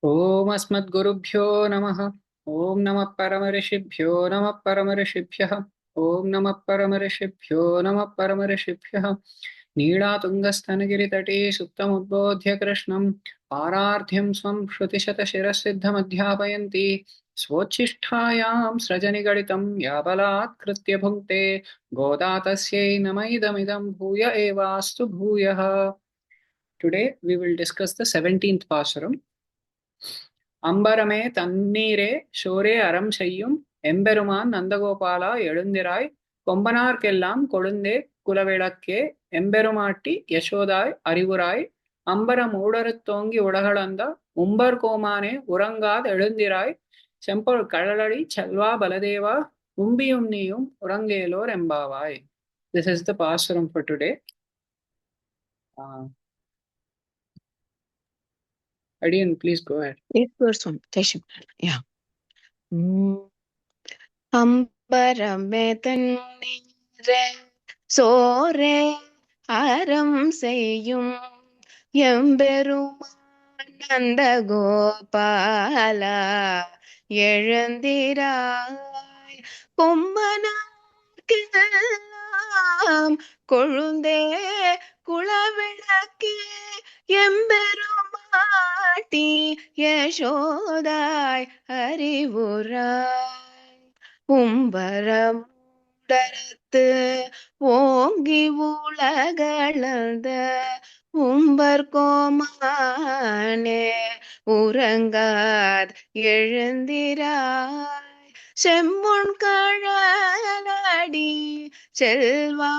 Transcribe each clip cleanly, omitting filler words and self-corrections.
ओम अस्मद्गुरुभ्यो नमः। ओम नमः परमऋषिभ्यो नमः परमऋषिभ्यः। ओम नमः परमऋषिभ्यो नमः परमऋषिभ्यः। नीलातुङ्गस्तनगिरितटे सुप्तमुद्बोध्य कृष्णं पारार्ध्यं स्वं श्रुतिशतशिरसिद्धमध्यापयन्ती स्वोच्छिष्ठायां सृजनिगलितं याबलात्कृत्य भुङ्क्ते गोदा तस्यै नम इदमिदं भूय एवास्तु भूयः. Today we will discuss the 17th Pasuram. அம்பரமே தண்ணீரே சோரே அறம் செய்யும் எம்பெருமான் நந்தகோபாலா எழுந்திராய் கொம்பனார்க்கெல்லாம் கொழுந்தே குலவிளக்கே எம்பெருமாட்டி யசோதாய் அறிவுராய் அம்பர மூடறுத்தோங்கி உலகளந்த உம்பர் கோமானே உறங்காத எழுந்திராய் செம்பொல் கடலடி செல்வா பலதேவா உம்பியும் நீயும் உறங்கேலோர் எம்பாவாய். This is the Pasuram for today. Adian, please go ahead. Eighth verse one. Yeah. அம்பரமே தண்ணீரே சோரே அறம் செய்யும் எம்பெருமான் நந்த கோபாலா எழுந்திராய் கொம்பனார்க்கெல்லாம் கொழுந்தே குலவிளக்கே எம்பெருமாட்டி யசோதாய் அறிவுராய் உம்பரமுடரத்து ஓங்கி உலகளந்த உம்பர் கோமானே உறங்காத் எழுந்திராய் செம்பொன் கழலடி செல்வா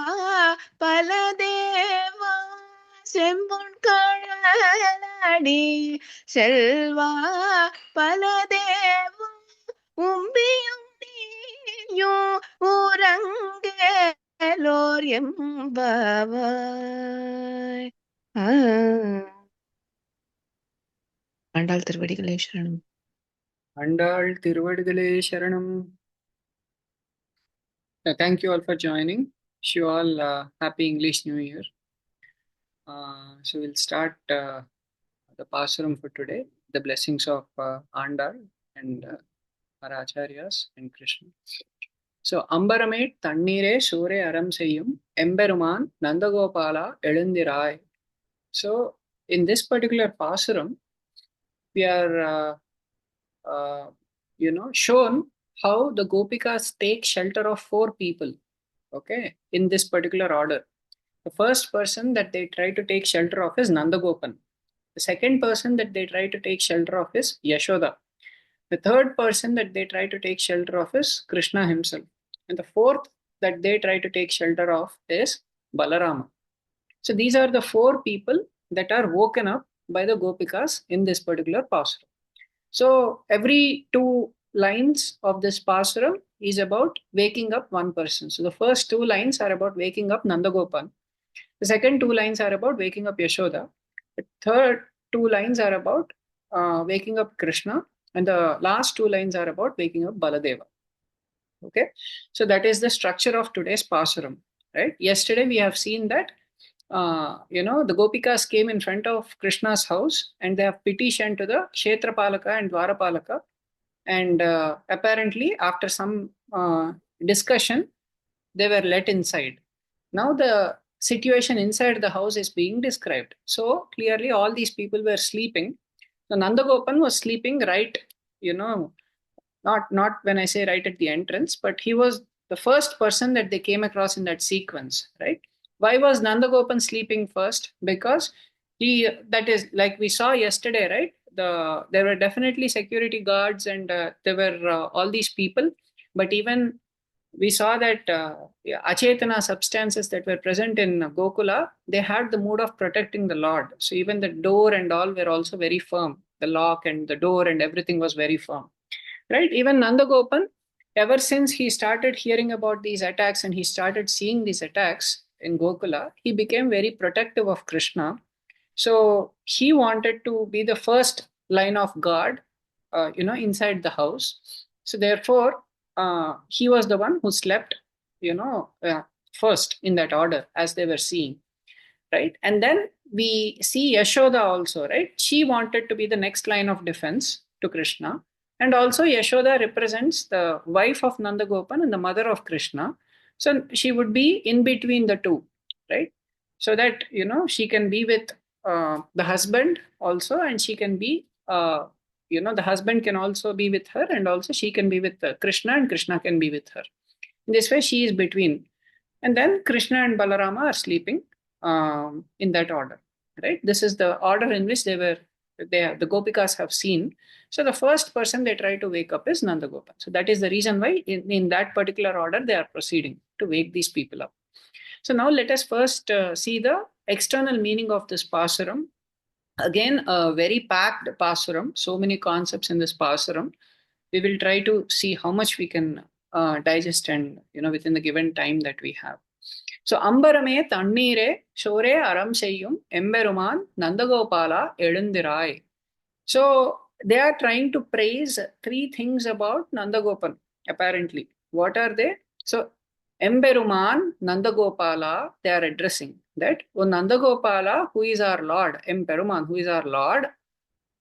பலதேவா செம்பொன் கழலடி செல்வா பலதேவா உம்பியும் நீயும் உறங்கேலோர் எம்பாவாய். ஆண்டாள் திருவடிகளே சரணம். Andal Tiruvadigalé Sharanam. Thank you all for joining. Wish you all happy English New Year. So we'll start the Pasuram for today. The blessings of Andal and our Acharyas and Krishna. So Ambarame Thanneree Sure Aram Seyyum Emberuman Nandagopala Elundirai. So in this particular Pasuram, we are shown how the Gopikas take shelter of four people, okay, in this particular order. The first person that they try to take shelter of is Nandagopan. The second person that they try to take shelter of is Yashoda. The third person that they try to take shelter of is Krishna himself. And the fourth that they try to take shelter of is Balarama. So these are the four people that are woken up by the Gopikas in this particular Pasuram. So every two lines of this Pasuram is about waking up one person. So the first two lines are about waking up Nandagopan. The second two lines are about waking up Yashoda. The third two lines are about waking up Krishna. And the last two lines are about waking up Baladeva. Okay, so that is the structure of today's Pasuram, right? Yesterday we have seen that the Gopikas came in front of Krishna's house and they have petitioned to the Kshetrapalaka and Dwarapalaka. And apparently, after some discussion, they were let inside. Now the situation inside the house is being described. So clearly, all these people were sleeping. So Nandagopan was sleeping right, not when I say right at the entrance, but he was the first person that they came across in that sequence, right? Why was Nandagopan sleeping first? Because that is like we saw yesterday, right? There were definitely security guards and there were all these people, but even we saw that achetana substances that were present in Gokula, they had the mood of protecting the Lord. So even the door and all were also very firm. The lock and the door and everything was very firm, right? Even Nandagopan, ever since he started hearing about these attacks and he started seeing these attacks in Gokula, he became very protective of Krishna. So he wanted to be the first line of guard, inside the house. So therefore, he was the one who slept, first in that order as they were seeing. right? And then we see Yashoda also, right? She wanted to be the next line of defense to Krishna. And also Yashoda represents the wife of Nandagopan and the mother of Krishna. So she would be in between the two, right? So that, she can be with the husband also, and she can be, the husband can also be with her, and also she can be with Krishna, and Krishna can be with her. In this way, she is between. And then Krishna and Balarama are sleeping in that order, right? This is the order in which the Gopikas have seen. So the first person they try to wake up is Nandagopan. So that is the reason why in that particular order they are proceeding to wake these people up. So now let us first see the external meaning of this Pasuram. Again, a very packed Pasuram, so many concepts in this Pasuram. We will try to see how much we can digest and, within the given time that we have. So, Ambarame Thanneree Shore Aram Seyyum Emberuman Nandagopala Elundirai. So, they are trying to praise three things about Nandagopan, apparently. What are they? So, Emberuman Nandagopala, they are addressing that. O Nandagopala, who is our Lord, Emperuman, who is our Lord,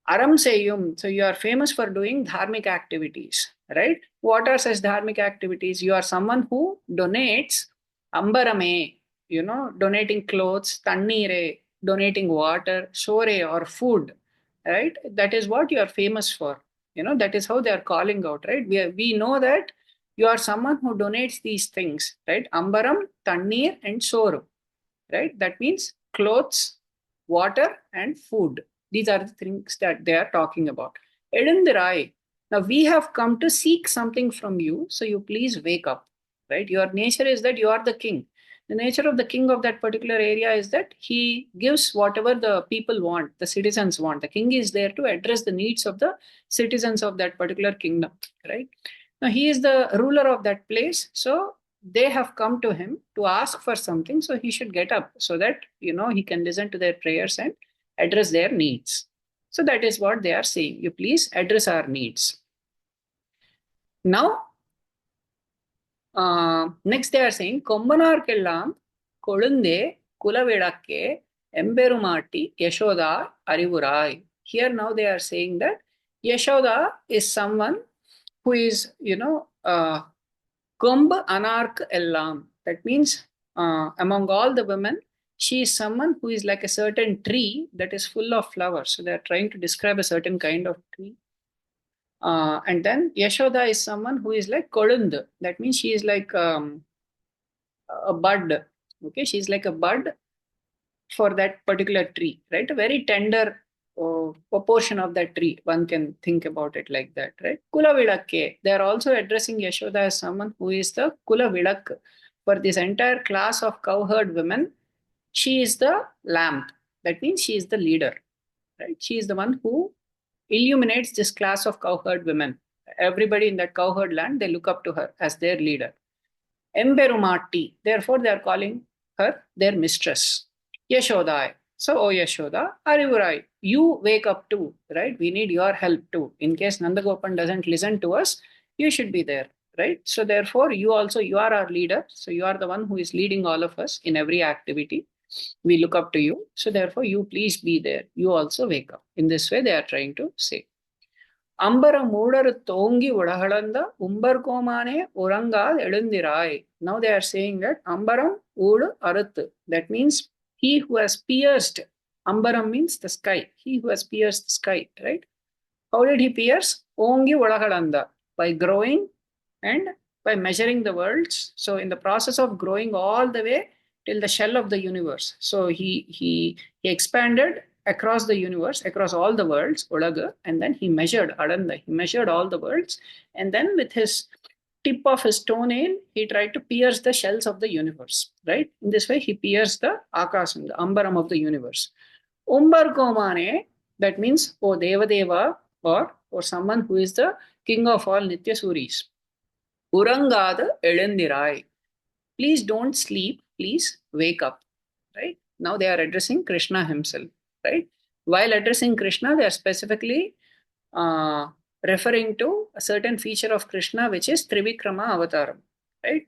Aram Seyum, so you are famous for doing dharmic activities, right? What are such dharmic activities? You are someone who donates Ambarame, donating clothes, Tannire, donating water, Sore or food, right? That is what you are famous for. That is how they are calling out, right? We know that you are someone who donates these things, right? Ambaram, Tannir, and Soru, right? That means clothes, water, and food. These are the things that they are talking about. Edundirai. Now we have come to seek something from you, so you please wake up, right? Your nature is that you are the king. The nature of the king of that particular area is that he gives whatever the people want, the citizens want. The king is there to address the needs of the citizens of that particular kingdom, right? Now he is the ruler of that place, so they have come to him to ask for something, so he should get up so that he can listen to their prayers and address their needs. So that is what they are saying. You please address our needs. Now, next they are saying, Kombanarkellam Kolunde Kulavedakke Emberumati Yashoda Arivurai. Here now they are saying that Yashoda is someone who is, Kumb Anark Ellam. That means among all the women, she is someone who is like a certain tree that is full of flowers. So they are trying to describe a certain kind of tree. And then Yashoda is someone who is like Kolund. That means she is like a bud. Okay, she's like a bud for that particular tree, right? A very tender portion of that tree. One can think about it like that, right? Kula Vidakke. They are also addressing Yashoda as someone who is the Kula Vidak. For this entire class of cowherd women, she is the lamp. That means she is the leader, right? She is the one who illuminates this class of cowherd women. Everybody in that cowherd land, they look up to her as their leader. Emberumati. Therefore, they are calling her their mistress. Yashodai. So, oh Yashoda, Arivurai, you wake up too, right? We need your help too. In case Nandagopan doesn't listen to us, you should be there, right? So, therefore, you are our leader. So, you are the one who is leading all of us in every activity. We look up to you. So, therefore, you please be there. You also wake up. In this way, they are trying to say. ಅಂಬರ ಮೂಡರು ತೋಂಗಿ ಒಡಹಳಂದ ಉಂಬರ್ಕೋಮಾನೆ ಉರಂಗಾದ ಎಳುಂದಿರಾಯ್. Now they are saying that Ambaram Ud Arut. That means he who has pierced. Ambaram means the sky. He who has pierced the sky, right? How did he pierce? Ongi Vadahalanda. By growing and by measuring the worlds. So in the process of growing all the way till the shell of the universe. So he expanded across the universe, across all the worlds, Olaga, and then he measured Adanda. He measured all the worlds, and then with his tip of his toenail, he tried to pierce the shells of the universe. Right? In this way, he pierced the Akasam, the Ambaram of the universe. Umbar Komane, that means O Devadeva, or someone who is the king of all Nitya Suris. Urangada Elendirai. Please don't sleep, please wake up. Right? Now they are addressing Krishna himself. Right? While addressing Krishna, they are specifically referring to a certain feature of Krishna, which is Trivikrama Avataram. Right?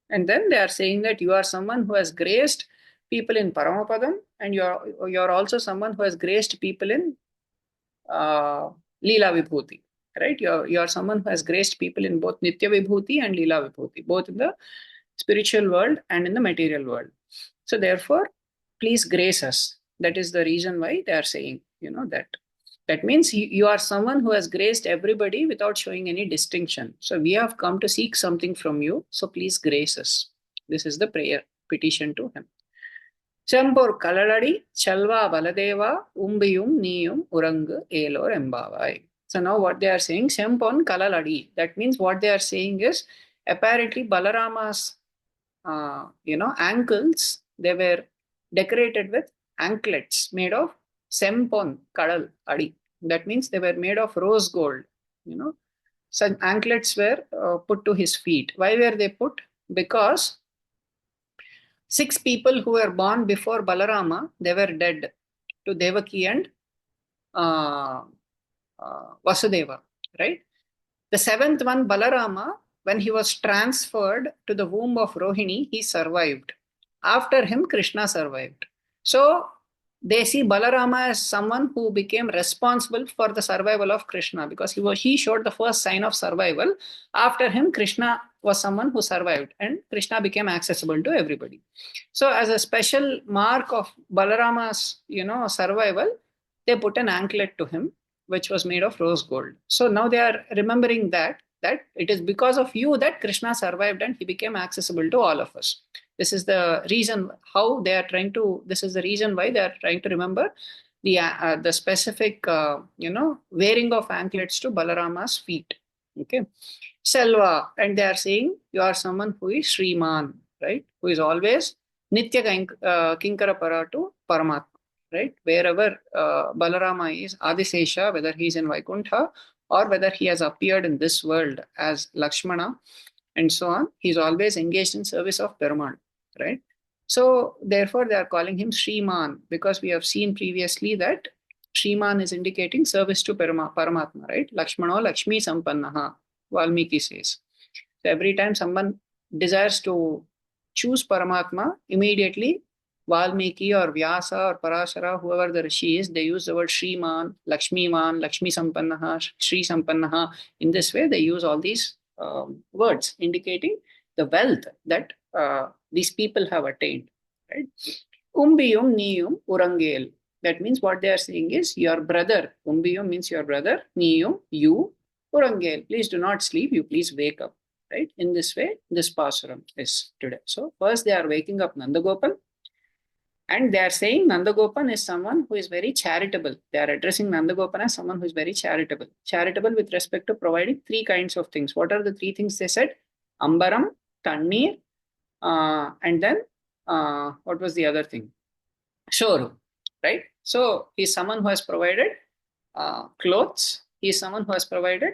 And then they are saying that you are someone who has graced people in Paramapadam, and you're also someone who has graced people in Leela Vibhuti, right? You're someone who has graced people in both Nitya Vibhuti and Leela Vibhuti, both in the spiritual world and in the material world. So therefore, please grace us. That is the reason why they are saying, that. That means you are someone who has graced everybody without showing any distinction. So we have come to seek something from you. So please grace us. This is the prayer, petition to him. Chambor Kalaladi, Chalva Baladeva, Umbiyum, Niyum, Urangu, Elor, Embavai. So now what they are saying, Sempon Kalaladi. That means what they are saying is apparently Balarama's ankles, they were decorated with anklets made of Sempon Kadal Adi. That means they were made of rose gold. Some anklets were put to his feet. Why were they put? Because 6 people who were born before Balarama, they were dead to Devaki and Vasudeva, right? The 7th one, Balarama, when he was transferred to the womb of Rohini, he survived. After him, Krishna survived. So they see Balarama as someone who became responsible for the survival of Krishna, because he showed the first sign of survival. After him, Krishna was someone who survived, and Krishna became accessible to everybody. So as a special mark of Balarama's survival, they put an anklet to him, which was made of rose gold. So now they are remembering that it is because of you that Krishna survived and he became accessible to all of us. This is the reason how they are trying to. This is the reason why they are trying to remember the specific wearing of anklets to Balarama's feet. Okay, Selva, and they are saying you are someone who is Sriman, right? Who is always Nitya Kinkara Para to Paramatma, right? Wherever Balarama is, Adisesha, whether he is in Vaikuntha or whether he has appeared in this world as Lakshmana and so on, he is always engaged in service of Perumal, right? So therefore they are calling him Sriman, because we have seen previously that Sriman is indicating service to Paramatma, right? Lakshmano Lakshmi Sampannaha, Valmiki says. So every time someone desires to choose Paramatma, immediately Valmiki or Vyasa or Parashara, whoever the Rishi is, they use the word Shriman, Lakshmi Sampannaha, Shri Sampannaha. In this way, they use all these words indicating the wealth that these people have attained. Right? Umbiyum Niyum Urangel. That means what they are saying is your brother. Umbiyum means your brother. Niyum, you. Urangel, please do not sleep. You please wake up. Right? In this way, this Pasuram is today. So first they are waking up Nandagopal. And they are saying Nandagopan is someone who is very charitable. They are addressing Nandagopan as someone who is very charitable. Charitable with respect to providing 3 kinds of things. What are the 3 things they said? Ambaram, Thanneree, and then what was the other thing? Shoru, right? So he's someone who has provided clothes, he's someone who has provided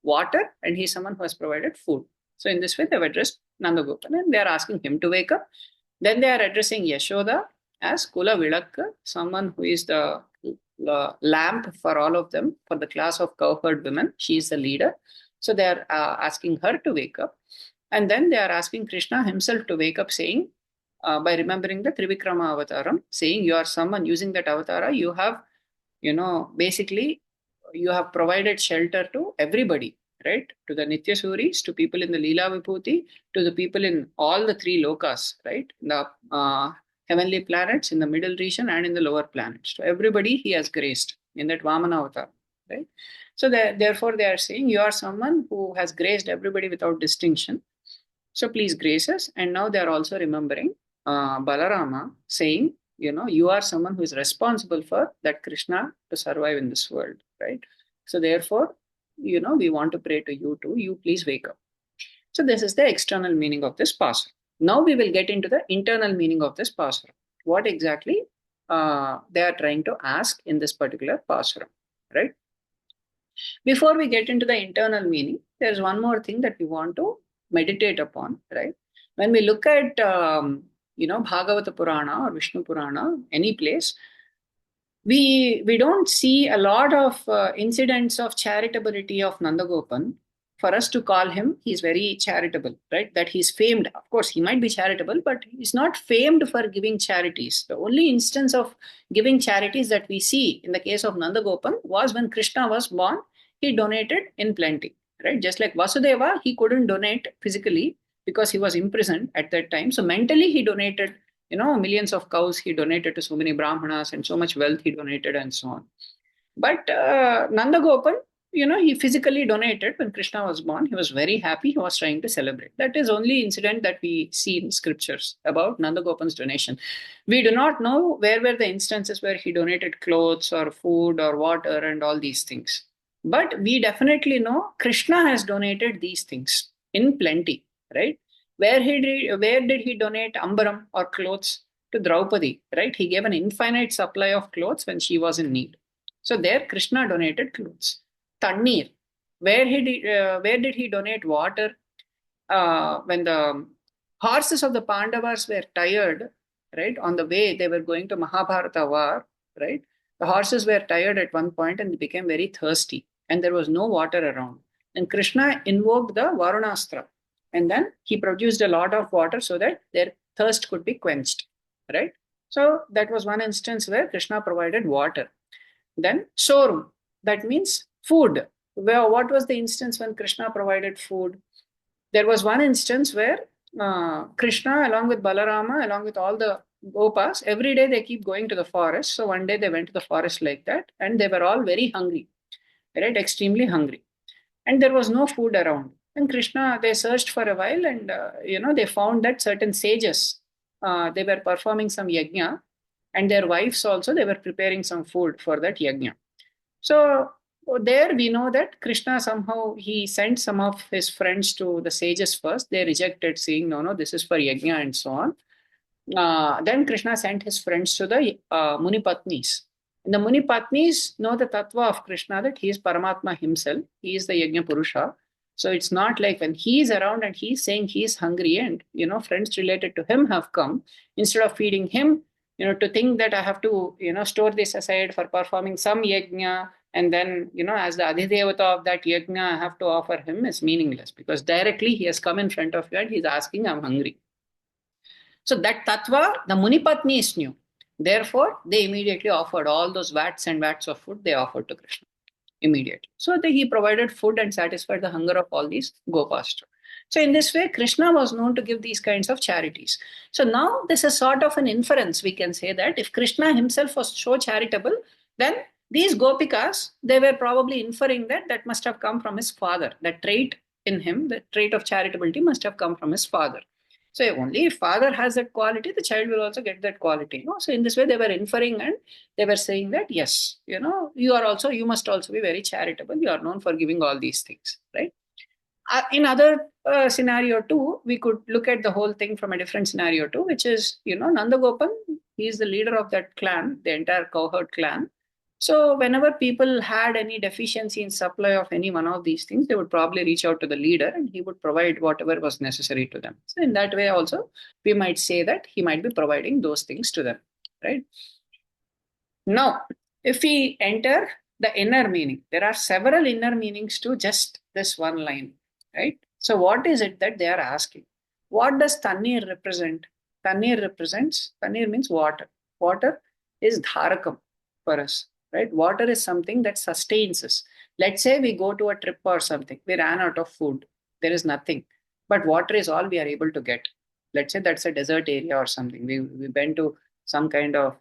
water, and he's someone who has provided food. So in this way, they've addressed Nandagopan and they are asking him to wake up. Then they are addressing Yashoda as Kula Vilakka, someone who is the lamp for all of them, for the class of cowherd women. She is the leader. So they are asking her to wake up. And then they are asking Krishna himself to wake up, saying, by remembering the Trivikrama avataram, saying you are someone using that avatara, you have, basically, you have provided shelter to everybody, right? To the Nitya Suris, to people in the Leela Vibhuti, to the people in all the 3 lokas, right? The heavenly planets, in the middle region, and in the lower planets. So everybody he has graced in that Vamana avatar, right? So therefore they are saying you are someone who has graced everybody without distinction. So please grace us. And now they are also remembering Balarama saying, you are someone who is responsible for that Krishna to survive in this world, right? So therefore, we want to pray to you too. You please wake up. So this is the external meaning of this pasuk. Now we will get into the internal meaning of this pasuk. What exactly they are trying to ask in this particular pasuk, right? Before we get into the internal meaning, there's one more thing that we want to meditate upon, right? When we look at, Bhagavata Purana or Vishnu Purana, any place, we don't see a lot of incidents of charitability of Nandagopan for us to call him, he's very charitable, right? That he's famed. Of course, he might be charitable, but he's not famed for giving charities. The only instance of giving charities that we see in the case of Nandagopan was when Krishna was born, he donated in plenty, right? Just like Vasudeva, he couldn't donate physically because he was imprisoned at that time. So mentally, he donated, millions of cows he donated to so many Brahmanas, and so much wealth he donated, and so on. But Nandagopan, he physically donated when Krishna was born. He was very happy. He was trying to celebrate. That is only incident that we see in scriptures about Nandagopan's donation. We do not know where were the instances where he donated clothes or food or water and all these things. But we definitely know Krishna has donated these things in plenty, right? Where did he donate Ambaram or clothes? To Draupadi, right? He gave an infinite supply of clothes when she was in need. So there, Krishna donated clothes. Thanneer, where did he donate water? When the horses of the Pandavas were tired, right, on the way they were going to Mahabharata war, right? The horses were tired at one point and they became very thirsty, and there was no water around. And Krishna invoked the Varunastra, and then he produced a lot of water so that their thirst could be quenched, right? So that was one instance where Krishna provided water. Then Sorum, that means food. What was the instance when Krishna provided food? There was one instance where Krishna, along with Balarama, along with all the Gopas, every day they keep going to the forest. So one day they went to the forest like that, and they were all very hungry, right? Extremely hungry. And there was no food around. And Krishna, they searched for a while, and they found that certain sages, they were performing some yajna, and their wives also, they were preparing some food for that yajna. So there we know that Krishna somehow he sent some of his friends to the sages first. They rejected, saying, no, this is for yajna and so on. Then Krishna sent his friends to the Munipatnis. And the Munipatnis know the tattva of Krishna, that he is Paramatma himself. He is the Yajna Purusha. So it's not like when he is around and he's saying he is hungry and, friends related to him have come, instead of feeding him, to think that I have to, store this aside for performing some yajna, and then, as the Adhidevata of that yajna, I have to offer him, is meaningless, because directly he has come in front of you and he's asking, I'm hungry. So that tattva, the Munipatnis knew. Therefore, they immediately offered all those vats and vats of food, they offered to Krishna immediately. So he provided food and satisfied the hunger of all these Gopas. So in this way, Krishna was known to give these kinds of charities. So now this is sort of an inference. We can say that if Krishna himself was so charitable, then these Gopikas, they were probably inferring that that must have come from his father. That trait in him, the trait of charitableness must have come from his father. So only if father has that quality, the child will also get that quality. So in this way, they were inferring and they were saying that, yes, you must also be very charitable. You are known for giving all these things, right? In other scenario too, we could look at the whole thing from a different scenario too, which is, Nandagopan, he is the leader of that clan, the entire cowherd clan. So whenever people had any deficiency in supply of any one of these things, they would probably reach out to the leader and he would provide whatever was necessary to them. So in that way also, we might say that he might be providing those things to them, right? Now, if we enter the inner meaning, there are several inner meanings to just this one line, right? So what is it that they are asking? What does Thanneer represent? Thanneer means water. Water is dharakam for us, right? Water is something that sustains us. Let's say we go to a trip or something, we ran out of food, there is nothing, but water is all we are able to get. Let's say that's a desert area or something. We went to some kind of,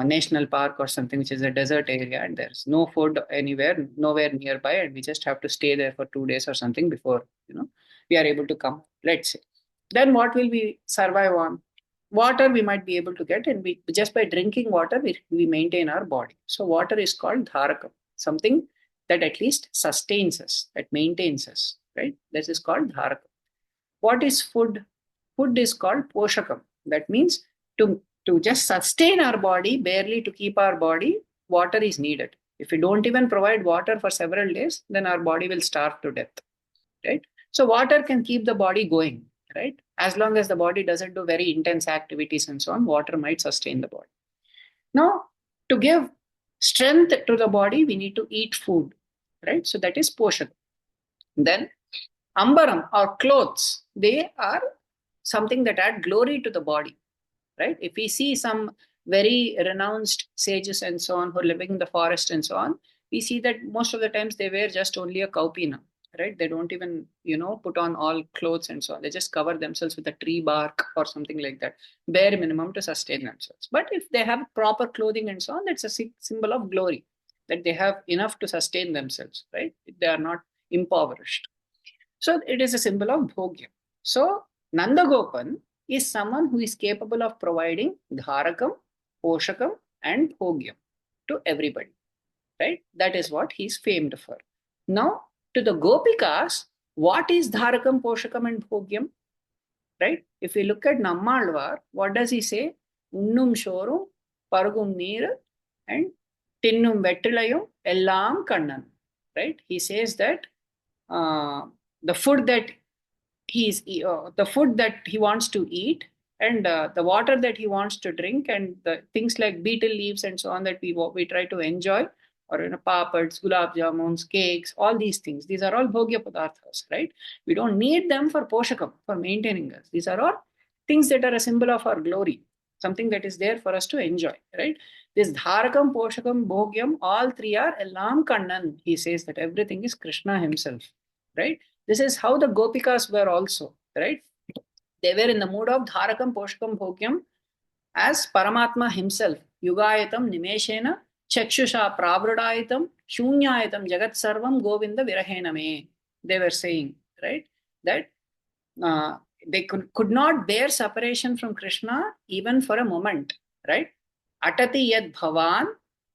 national park or something, which is a desert area, and there's no food anywhere, nowhere nearby, and we just have to stay there for 2 days or something before, we are able to come, let's say. Then what will we survive on? Water we might be able to get, and we just by drinking water, we maintain our body. So water is called dharakam, something that at least sustains us, that maintains us, right? This is called dharakam. What is food? Food is called poshakam. That means to just sustain our body, barely to keep our body, water is needed. If we don't even provide water for several days, then our body will starve to death, right? So water can keep the body going, right? As long as the body doesn't do very intense activities and so on, water might sustain the body. Now, to give strength to the body, we need to eat food, right? So that is poshan. Then Ambaram or clothes, they are something that add glory to the body, right? If we see some very renounced sages and so on who are living in the forest and so on, we see that most of the times they wear just only a kaupina, right? They don't even, put on all clothes and so on. They just cover themselves with a tree bark or something like that, bare minimum to sustain themselves. But if they have proper clothing and so on, that's a symbol of glory, that they have enough to sustain themselves, right? They are not impoverished. So it is a symbol of bhogyam. So Nandagopan is someone who is capable of providing dharakam, poshakam, and bhogyam to everybody, right? That is what he is famed for. Now, to the Gopikas, what is dharakam, poshakam, and bhogyam, right? If we look at Nammalvar, what does he say? Unnum shorum, parugum neer, and tinnum vettilayum, ellam kannan, right? He says that uh, the food that the food that he wants to eat, and the water that he wants to drink, and the things like betel leaves and so on that we try to enjoy, or papads, gulab jamuns, cakes, all these things, these are all bhogya padarthas, right? We don't need them for poshakam, for maintaining us. These are all things that are a symbol of our glory, something that is there for us to enjoy, right? This dharakam, poshakam, bhogyam, all three are elam kannan. He says that everything is Krishna himself, right? This is how the Gopikas were also, right? They were in the mood of Dharakam, Poshakam, Bhogyam as Paramatma himself. Yugayatam, Nimeshena, Chakshusha, Pravrudayatam, Shunyayatam, Jagat Sarvam, Govinda Virahena Me. They were saying, right? That uh, they could not bear separation from Krishna even for a moment, right? Atati yad bhavan,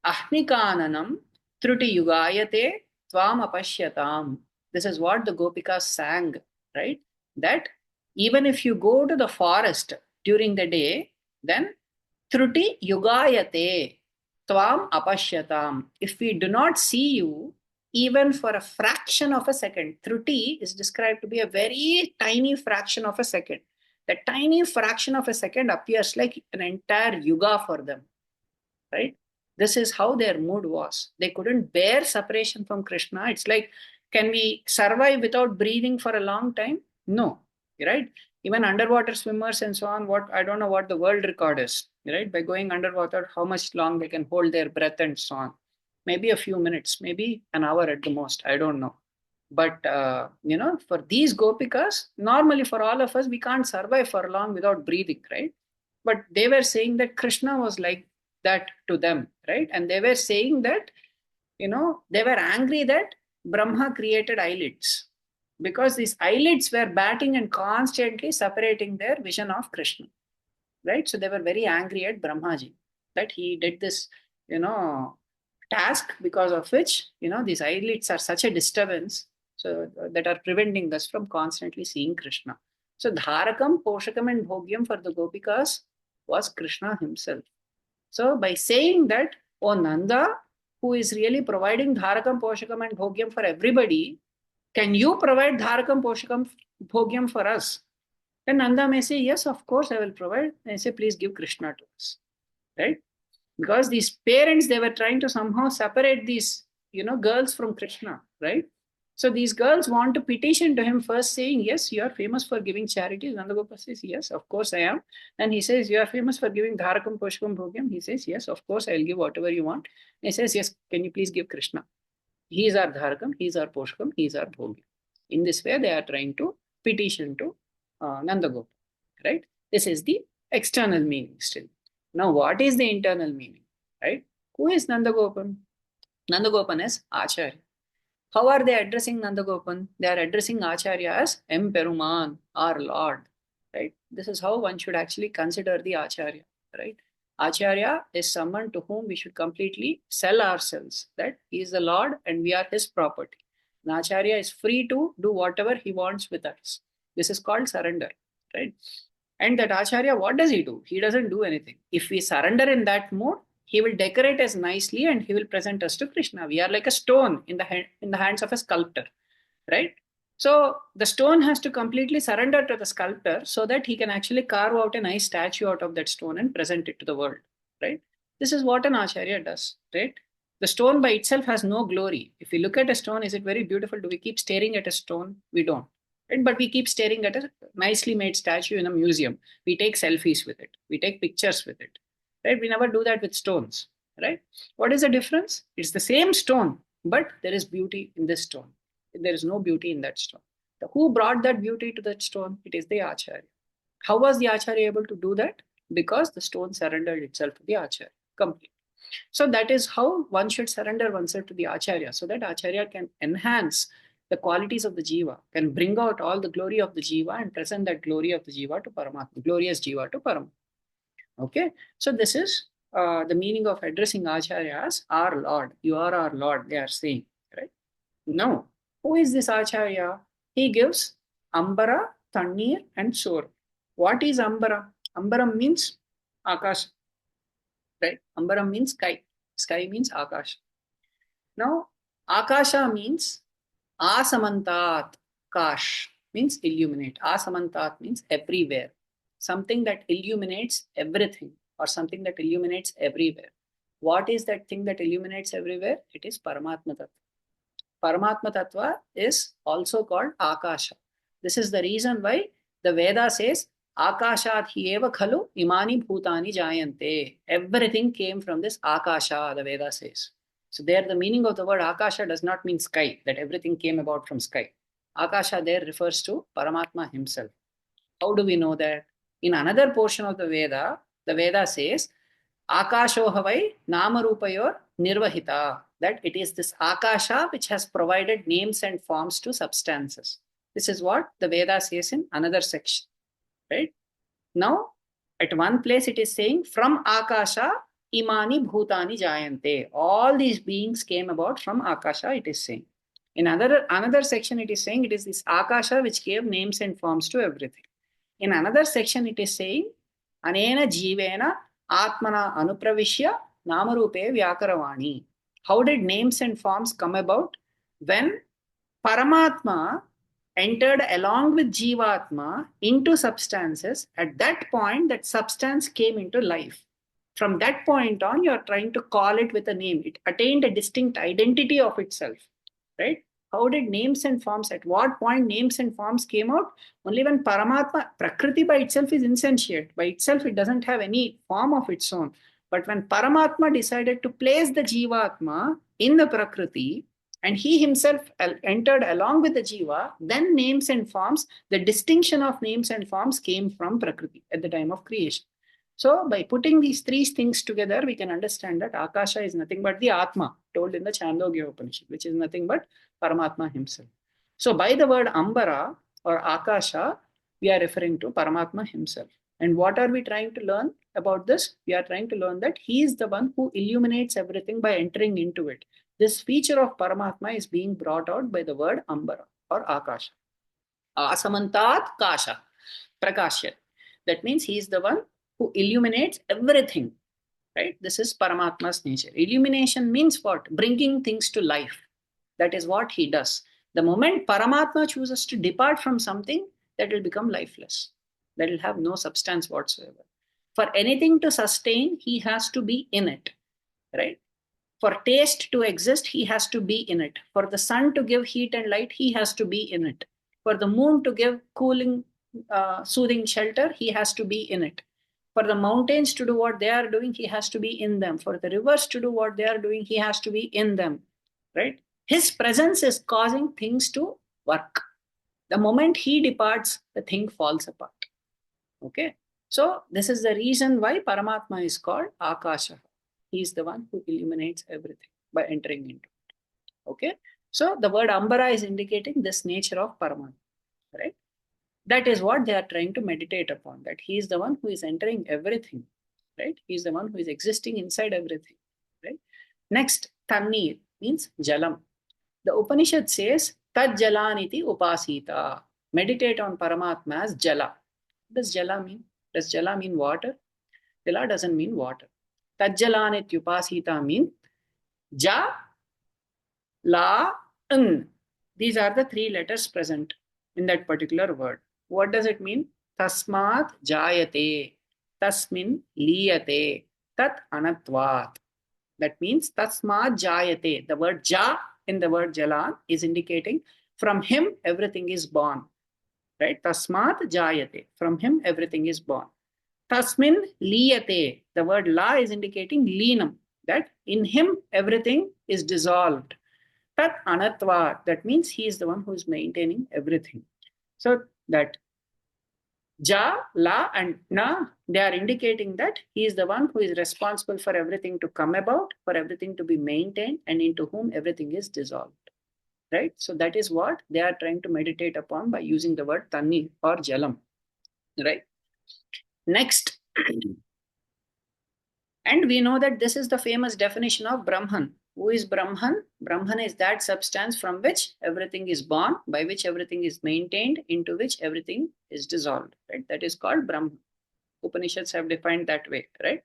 ahnikananam, truti yugayate, tvam apashyatam. This is what the Gopikas sang, right? That even if you go to the forest during the day, then truti yugayate, tvam apashyatam. If we do not see you, even for a fraction of a second, truti is described to be a very tiny fraction of a second. That tiny fraction of a second appears like an entire yuga for them, right? This is how their mood was. They couldn't bear separation from Krishna. It's like, can we survive without breathing for a long time? No, right? Even underwater swimmers and so on, what I don't know what the world record is, right? By going underwater, how much long they can hold their breath and so on. Maybe a few minutes, maybe an hour at the most. I don't know. But for these gopikas, normally for all of us, we can't survive for long without breathing, right? But they were saying that Krishna was like that to them, right? And they were saying that, they were angry that Brahma created eyelids, because these eyelids were batting and constantly separating their vision of Krishna, right? So they were very angry at Brahmaji that he did this, task, because of which, these eyelids are such a disturbance, so that are preventing us from constantly seeing Krishna. So Dharakam, Poshakam, and Bhogyam for the Gopikas was Krishna himself. So by saying that, oh Nanda, who is really providing Dharakam, Poshakam, and Bhogyam for everybody, can you provide Dharakam, Poshakam, Bhogyam for us? Then Nanda may say, yes, of course I will provide. I say, please give Krishna to us, right? Because these parents, they were trying to somehow separate these, girls from Krishna, right? So these girls want to petition to him first, saying, yes, you are famous for giving charities. Nandagopal says, yes, of course I am. And he says, you are famous for giving Dharakam, Poshakam, Bhogyam. He says, yes, of course I will give whatever you want. And he says, yes, can you please give Krishna? He is our Dharakam, he is our Poshakam, he is our Bhogyam. In this way, they are trying to petition to Nandagopal, right? This is the external meaning still. Now, what is the internal meaning, right? Who is Nandagopan? Nandagopan is Acharya. How are they addressing Nandagopan? They are addressing Acharya as Perumal, our Lord, right? This is how one should actually consider the Acharya, right? Acharya is someone to whom we should completely sell ourselves, that he is the Lord and we are his property. And Acharya is free to do whatever he wants with us. This is called surrender, right? And that Acharya, what does he do? He doesn't do anything. If we surrender in that mode, he will decorate us nicely and he will present us to Krishna. We are like a stone in the hands of a sculptor, right? So the stone has to completely surrender to the sculptor so that he can actually carve out a nice statue out of that stone and present it to the world, right? This is what an Acharya does, right? The stone by itself has no glory. If we look at a stone, is it very beautiful? Do we keep staring at a stone? We don't. Right? But we keep staring at a nicely made statue in a museum. We take selfies with it. We take pictures with it. Right? We never do that with stones. Right? What is the difference? It's the same stone, but there is beauty in this stone. There is no beauty in that stone. Who brought that beauty to that stone? It is the Acharya. How was the Acharya able to do that? Because the stone surrendered itself to the Acharya completely. So that is how one should surrender oneself to the Acharya, so that Acharya can enhance the qualities of the Jiva, can bring out all the glory of the Jiva and present that glory of the Jiva to Paramatma, glorious Jiva to Paramatma. Okay, so this is the meaning of addressing Acharya as our Lord. You are our Lord, they are saying, right? Now, who is this Acharya? He gives Ambara, Thanneer, and Sor. What is Ambara? Ambaram means Akash, right? Ambaram means sky. Sky means Akash. Now, Akasha means Asamantat. Kash means illuminate. Asamantat means everywhere. Something that illuminates everything, or something that illuminates everywhere. What is that thing that illuminates everywhere? It is Paramatma Tattva. Paramatma Tattva is also called Akasha. This is the reason why the Veda says Akashat hyeva khalu imani bhutani jayante. Everything came from this Akasha, the Veda says. So there the meaning of the word Akasha does not mean sky, that everything came about from sky. Akasha there refers to Paramatma himself. How do we know that? In another portion of the Veda says, Akashohavai Namarupayor Nirvahita, that it is this Akasha which has provided names and forms to substances. This is what the Veda says in another section. Right? Now, at one place it is saying, from Akasha imani bhutani jayante. All these beings came about from Akasha, it is saying. In another section it is saying it is this Akasha which gave names and forms to everything. In another section it is saying, Anena jivena atmana anupravishya namarupe vyakaravani. How did names and forms come about? When Paramatma entered along with Jivatma into substances, at that point, that substance came into life. From that point on, you are trying to call it with a name. It attained a distinct identity of itself, right? How did names and forms, at what point names and forms came out? Only when Paramatma, Prakriti by itself is insentient. By itself, it doesn't have any form of its own. But when Paramatma decided to place the Jivatma in the Prakriti, and he himself entered along with the Jiva, then names and forms, the distinction of names and forms came from Prakriti at the time of creation. So by putting these three things together, we can understand that Akasha is nothing but the Atma, told in the Chandogya Upanishad, which is nothing but Paramatma himself. So by the word Ambara or Akasha, we are referring to Paramatma himself. And what are we trying to learn about this? We are trying to learn that he is the one who illuminates everything by entering into it. This feature of Paramatma is being brought out by the word Ambara or Akasha. Asamantat Kasha, Prakashya. That means he is the one who illuminates everything. Right? This is Paramatma's nature. Illumination means what? Bringing things to life. That is what he does. The moment Paramatma chooses to depart from something, that will become lifeless. That will have no substance whatsoever. For anything to sustain, he has to be in it. Right? For taste to exist, he has to be in it. For the sun to give heat and light, he has to be in it. For the moon to give cooling, soothing shelter, he has to be in it. For the mountains to do what they are doing, he has to be in them. For the rivers to do what they are doing, he has to be in them. Right? His presence is causing things to work. The moment he departs, the thing falls apart. Okay? So this is the reason why Paramatma is called Akasha. He is the one who illuminates everything by entering into it. Okay? So the word Ambara is indicating this nature of Paramatma. Right? That is what they are trying to meditate upon, that he is the one who is entering everything. Right? He is the one who is existing inside everything. Right? Next, Thanneer means Jalam. The Upanishad says, Tad Jalaniti Upasita. Meditate on Paramatma as Jala. What does Jala mean? Does Jala mean water? Jala doesn't mean water. Tad Jalanit Upasita means Ja, La, N. These are the three letters present in that particular word. What does it mean? Tasmat Jayate. Tasmin Liyate. Tat Anatvat. That means tasmat jayate. The word ja in the word jalan is indicating from him everything is born. Right? Tasmat jayate. From him everything is born. Tasmin liyate. The word la is indicating leenam. That in him everything is dissolved. Tat anatva. That means he is the one who is maintaining everything. So that ja, la, and na, they are indicating that he is the one who is responsible for everything to come about, for everything to be maintained, and into whom everything is dissolved. Right? So that is what they are trying to meditate upon by using the word tanni or jalam. Right? Next. And we know that this is the famous definition of Brahman. Who is Brahman? Brahman is that substance from which everything is born, by which everything is maintained, into which everything is dissolved. Right? That is called Brahman. Upanishads have defined that way, right?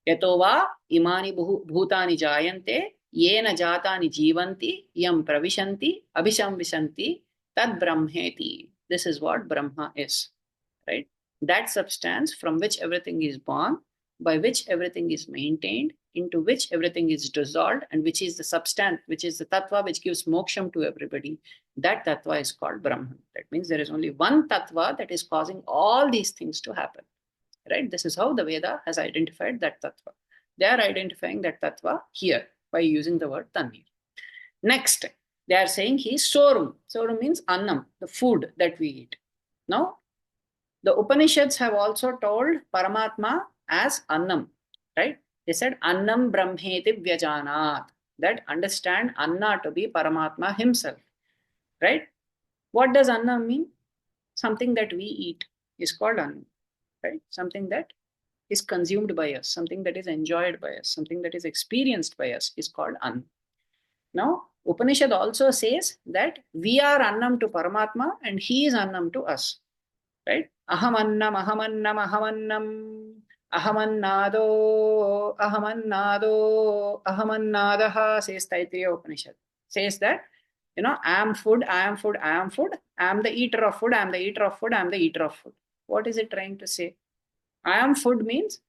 Yato va imani bhutani jayante, yena jatani jivanti, yam pravishanti, abhishamvishanti, tad brahmeti. This is what Brahma is, right? That substance from which everything is born, by which everything is maintained, into which everything is dissolved, and which is the substance, which is the tattva which gives moksham to everybody. That tattva is called Brahman. That means there is only one tattva that is causing all these things to happen. Right? This is how the Veda has identified that tattva. They are identifying that tattva here by using the word tanni. Next, they are saying he is sorum. Sorum means annam, the food that we eat. Now, the Upanishads have also told Paramatma as annam, right? They said annam brahmeti vyajanat. That understand Anna to be Paramatma himself, right? What does Anna mean? Something that we eat is called Anna, right? Something that is consumed by us, something that is enjoyed by us, something that is experienced by us is called Anna. Now, Upanishad also says that we are Annam to Paramatma and he is Annam to us, right? Ahamannam, ahamannam, ahamannam, ahamannado, ahamannado, ahamannadaha, says Taittiriya Upanishad. Says that, I am food, I am food, I am food, I am the eater of food, I am the eater of food, I am the eater of food. What is it trying to say? I am food means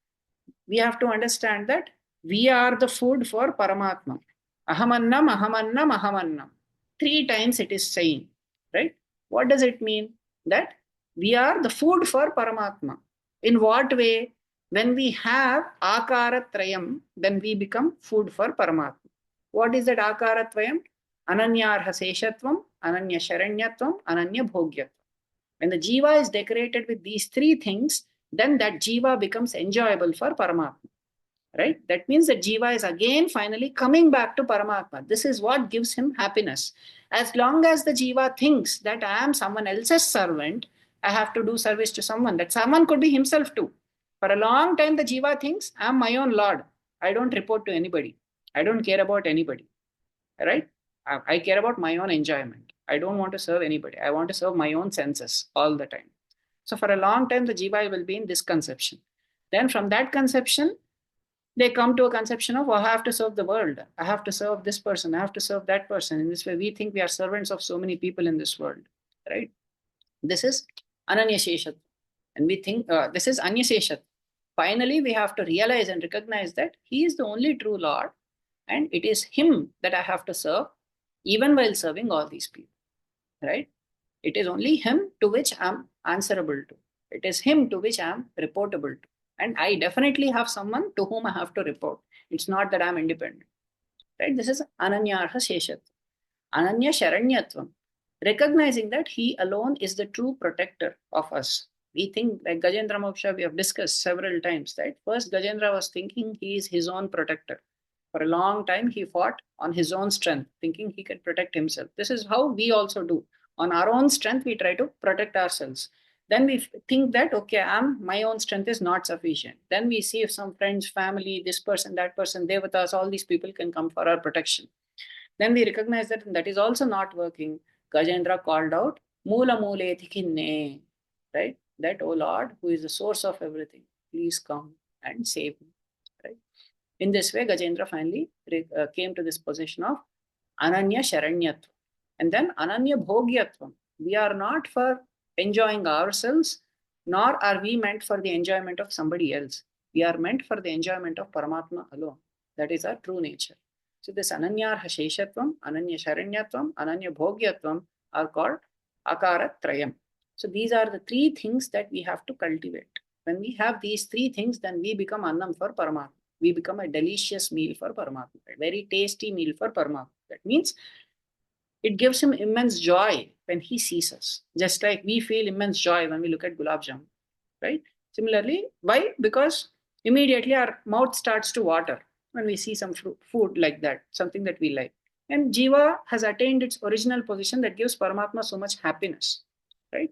we have to understand that we are the food for Paramatma. Ahamannam, ahamannam, ahamannam. 3 times it is saying, right? What does it mean? That we are the food for Paramatma. In what way? When we have Akaratrayam, then we become food for Paramatma. What is that Akaratrayam? Ananyarha Seshatvam, Ananya Sharanyatvam, Ananya Bhogyatvam. When the jiva is decorated with these 3 things, then that jiva becomes enjoyable for Paramatma. Right? That means that jiva is again finally coming back to Paramatma. This is what gives him happiness. As long as the jiva thinks that I am someone else's servant, I have to do service to someone. That someone could be himself too. For a long time, the jiva thinks I am my own lord. I don't report to anybody. I don't care about anybody. Right? I care about my own enjoyment. I don't want to serve anybody. I want to serve my own senses all the time. So for a long time, the jiva will be in this conception. Then from that conception, they come to a conception of, I have to serve the world. I have to serve this person. I have to serve that person. In this way, we think we are servants of so many people in this world. Right? This is Ananya Seshat. And we think this is Anya Seshat. Finally, we have to realize and recognize that he is the only true Lord. And it is him that I have to serve, even while serving all these people. Right? It is only him to which I am answerable to. It is him to which I am reportable to. And I definitely have someone to whom I have to report. It's not that I'm independent. Right? This is Ananyarha Seshat. Ananya Sharanyatvam. Recognizing that he alone is the true protector of us. We think, like Gajendra Moksha, we have discussed several times, right? First, Gajendra was thinking he is his own protector. For a long time, he fought on his own strength, thinking he can protect himself. This is how we also do. On our own strength, we try to protect ourselves. Then we think that, okay, my own strength is not sufficient. Then we see if some friends, family, this person, that person, devatas, all these people can come for our protection. Then we recognize that is also not working. Gajendra called out, Mula Mule Thikinne, right? That, oh Lord, who is the source of everything, please come and save me, right? In this way, Gajendra finally came to this position of Ananya Sharanyatva. And then Ananya Bhogyatvam. We are not for enjoying ourselves, nor are we meant for the enjoyment of somebody else. We are meant for the enjoyment of Paramatma alone. That is our true nature. So this Ananyarha Sheshatvam, Ananya Sharanyatvam, Ananya Bhogyatvam are called Akaratrayam. So these are the three things that we have to cultivate. When we have these three things, then we become Annam for Paramatma. We become a delicious meal for Paramatma, a very tasty meal for Paramatma. That means it gives him immense joy when he sees us, just like we feel immense joy when we look at Gulab Jamun, right? Similarly, why? Because immediately our mouth starts to water when we see some food like that, something that we like. And Jiva has attained its original position that gives Paramatma so much happiness, right?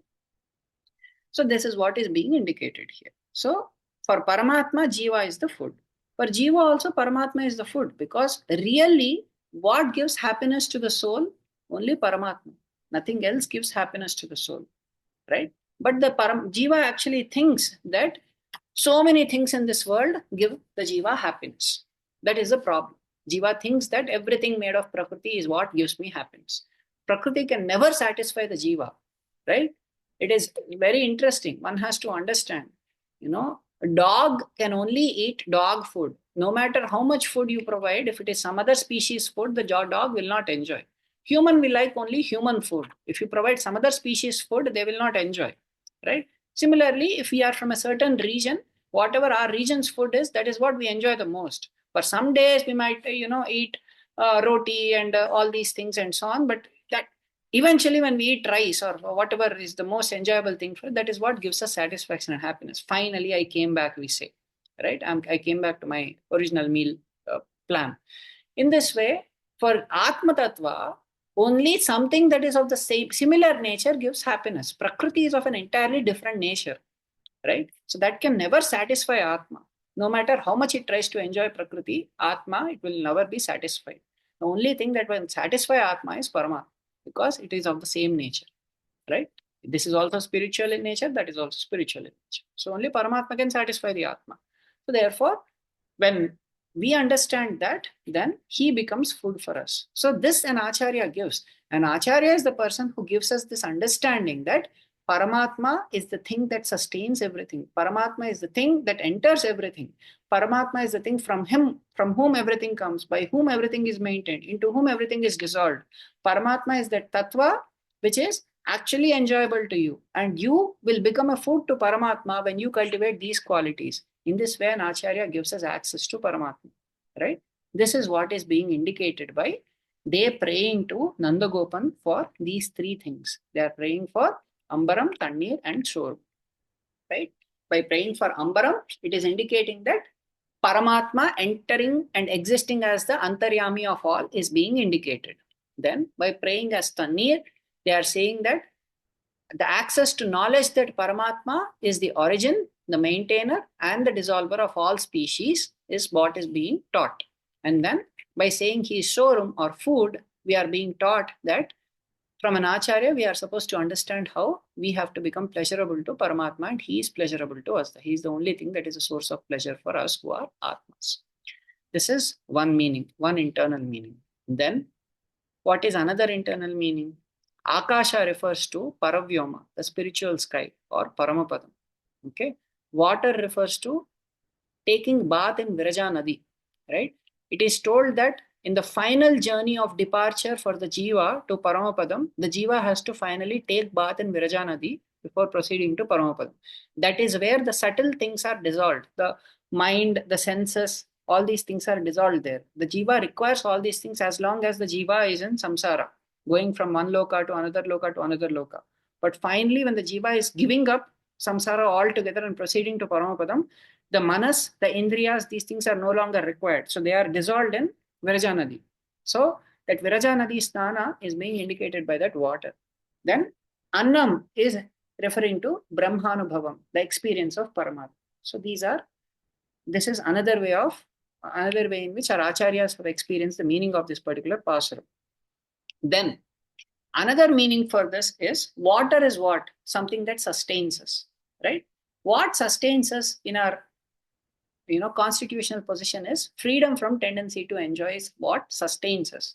So this is what is being indicated here. So for Paramatma, Jiva is the food. For Jiva also, Paramatma is the food, because really what gives happiness to the soul? Only Paramatma. Nothing else gives happiness to the soul, right? But the Jiva actually thinks that so many things in this world give the Jiva happiness. That is the problem. Jiva thinks that everything made of Prakriti is what gives me happiness. Prakriti can never satisfy the Jiva, right? It is very interesting. One has to understand, a dog can only eat dog food. No matter how much food you provide, if it is some other species food, the dog will not enjoy. Human will like only human food. If you provide some other species food, they will not enjoy, right? Similarly, if we are from a certain region, whatever our region's food is, that is what we enjoy the most. For some days, we might, eat roti and all these things and so on, but that eventually when we eat rice or whatever is the most enjoyable thing for it, that is what gives us satisfaction and happiness. Finally, I came back, we say, right? I came back to my original meal plan. In this way, for Atma Tattva, only something that is of the same similar nature gives happiness. Prakriti is of an entirely different nature, right? So that can never satisfy Atma. No matter how much it tries to enjoy Prakriti, Atma, it will never be satisfied. The only thing that will satisfy Atma is Paramatma, because it is of the same nature, right? This is also spiritual in nature, that is also spiritual in nature. So only Paramatma can satisfy the Atma. So therefore, when we understand that, then he becomes food for us. So this an Acharya gives. An Acharya is the person who gives us this understanding that Paramatma is the thing that sustains everything. Paramatma is the thing that enters everything. Paramatma is the thing from whom everything comes, by whom everything is maintained, into whom everything is dissolved. Paramatma is that tattva which is actually enjoyable to you, and you will become a food to Paramatma when you cultivate these qualities. In this way, an Acharya gives us access to Paramatma, right? This is what is being indicated by they praying to Nandagopan for these three things. They are praying for Ambaram, Thanneer, and Sorum, right? By praying for Ambaram, it is indicating that Paramatma entering and existing as the Antaryami of all is being indicated. Then, by praying as Thanneer, they are saying that the access to knowledge that Paramatma is the origin, the maintainer, and the dissolver of all species is what is being taught. And then, by saying he is Sorum or food, we are being taught that from an Acharya, we are supposed to understand how we have to become pleasurable to Paramatma, and he is pleasurable to us. He is the only thing that is a source of pleasure for us who are Atmas. This is one meaning, one internal meaning. Then, what is another internal meaning? Akasha refers to Paravyoma, the spiritual sky, or Paramapadam. Okay. Water refers to taking bath in Viraja Nadi, right? It is told that in the final journey of departure for the Jiva to Paramapadam, the Jiva has to finally take bath in Viraja Nadi before proceeding to Paramapadam. That is where the subtle things are dissolved. The mind, the senses, all these things are dissolved there. The Jiva requires all these things as long as the Jiva is in samsara, going from one loka to another loka to another loka. But finally, when the Jiva is giving up samsara altogether and proceeding to Paramapadam, the manas, the indriyas, these things are no longer required. So they are dissolved in Viraja Nadi. So that Viraja Nadi Snana is being indicated by that water. Then Annam is referring to Brahmanubhavam, the experience of Paramatma. So this is another way in which our acharyas have experienced the meaning of this particular Pasuram. Then another meaning for this is water is what? Something that sustains us, right? What sustains us in our constitutional position is freedom from tendency to enjoy is what sustains us.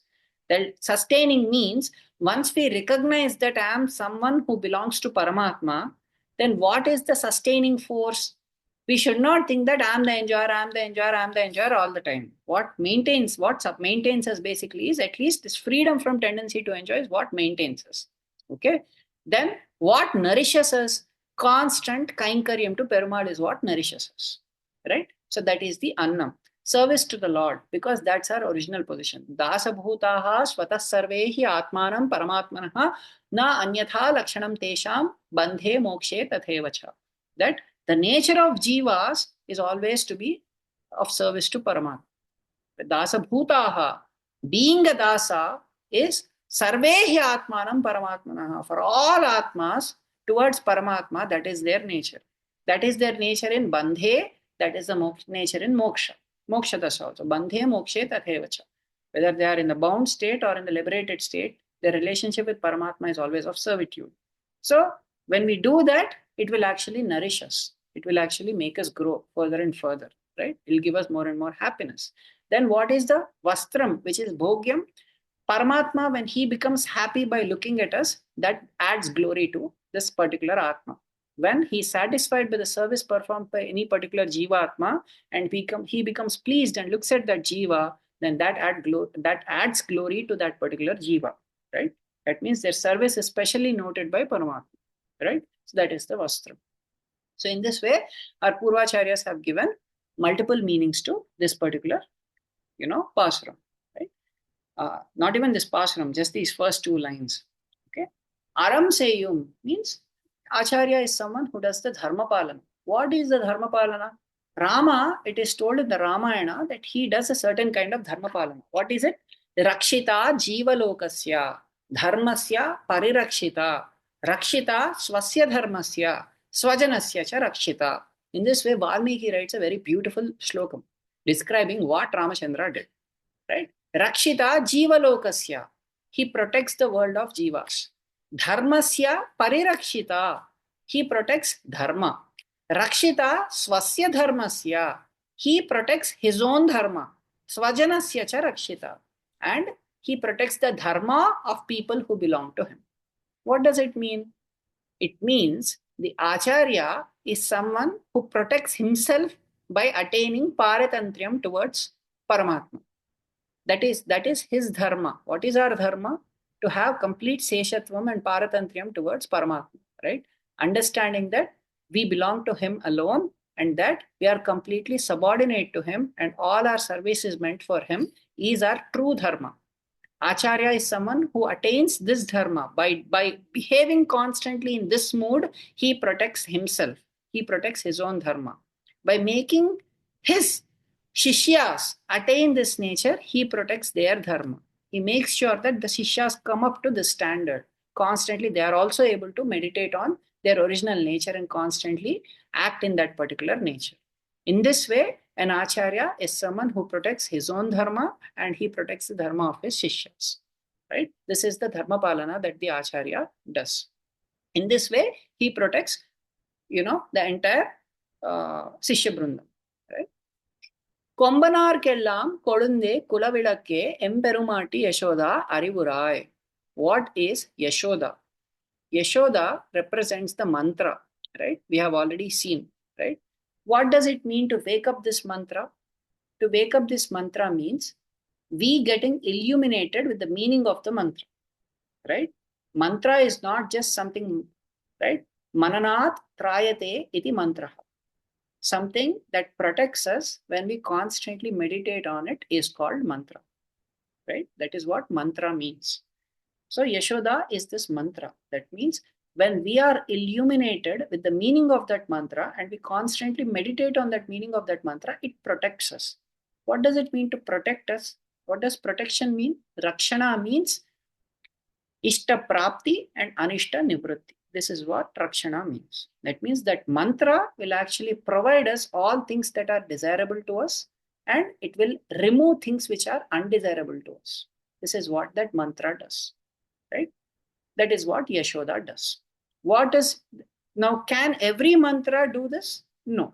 That sustaining means once we recognize that I am someone who belongs to Paramatma, then what is the sustaining force? We should not think that I'm the enjoyer, I'm the enjoyer all the time. What maintains us basically is at least this freedom from tendency to enjoy is what maintains us. Okay. Then what nourishes us? Constant kainkaryam to Perumal is what nourishes us. Right? So that is the annam. Service to the Lord, because that's our original position. Dasa bhutaha svatah sarvehi atmanam paramatmanaha na anyatha lakshanam tesham bandhe mokshe tathevacha. That the nature of jivas is always to be of service to Paramatma. Dasa bhutaha, being a dasa, is sarvehi atmanam paramatmanaha. For all atmas towards Paramatma, that is their nature. That is their nature in bandhe, that is the nature in moksha. Moksha dasa also. Bandhe mokshe tathevacha. Whether they are in the bound state or in the liberated state, their relationship with Paramatma is always of servitude. So, when we do that, it will actually nourish us. It will actually make us grow further and further, right? It will give us more and more happiness. Then what is the vastram, which is bhogyam? Paramatma, when he becomes happy by looking at us, that adds glory to this particular Atma. When he is satisfied by the service performed by any particular Jiva Atma and he becomes pleased and looks at that Jiva, then that adds glory to that particular Jiva, right? That means their service is specially noted by Paramatma, right? So that is the Vastram. So in this way, our Purvacharyas have given multiple meanings to this particular, Pasuram, right? Not even this Pasuram, just these first two lines. Okay. Aram Seyum means Acharya is someone who does the Dharma Palana. What is the Dharma Palana? Rama, it is told in the Ramayana that he does a certain kind of Dharma Palana. What is it? Rakshita Jivalokasya, Dharmasya Parirakshita, Rakshita Swasya Dharmasya, Swajanasya Cha Rakshita. In this way, Valmiki writes a very beautiful slokam describing what Ramachandra did. Right? Rakshita Jivalokasya. He protects the world of Jivas. Dharmasya Parirakshita. He protects Dharma. Rakshita Swasya Dharmasya. He protects his own Dharma. Swajanasya Cha Rakshita. And he protects the Dharma of people who belong to him. What does it mean? It means the Acharya is someone who protects himself by attaining Paratantriyam towards Paramatma. That is his dharma. What is our dharma? To have complete seshatvam and paratantriyam towards Paramatma, right? Understanding that we belong to him alone and that we are completely subordinate to him and all our service is meant for him is our true dharma. Acharya is someone who attains this dharma by behaving constantly in this mood. He protects himself. He protects his own dharma. By making his Shishyas attain this nature, he protects their dharma. He makes sure that the Shishyas come up to this standard. Constantly, they are also able to meditate on their original nature and constantly act in that particular nature. In this way, an Acharya is someone who protects his own dharma and he protects the dharma of his Shishyas. Right? This is the dharma palana that the Acharya does. In this way, he protects, the entire Sishya Brindam. Right? கொம்பனார்க்கெல்லாம் கொழுந்தே குலவிளக்கே எம்பெருமாட்டி Yashoda அறிவுராய். What is Yashoda? Yashoda represents the mantra, right? We have already seen, right? What does it mean to wake up this mantra? To wake up this mantra means we getting illuminated with the meaning of the mantra, right? Mantra is not just something, right? Mananat trayate iti mantra. Something that protects us when we constantly meditate on it is called mantra, right? That is what mantra means. So Yashoda is this mantra. That means when we are illuminated with the meaning of that mantra and we constantly meditate on that meaning of that mantra, it protects us. What does it mean to protect us? What does protection mean? Rakshana means Ishta Prapti and Anishta Nivritti. This is what Rakshana means. That means that mantra will actually provide us all things that are desirable to us and it will remove things which are undesirable to us. This is what that mantra does, right? That is what Yashoda does. Now, can every mantra do this? No.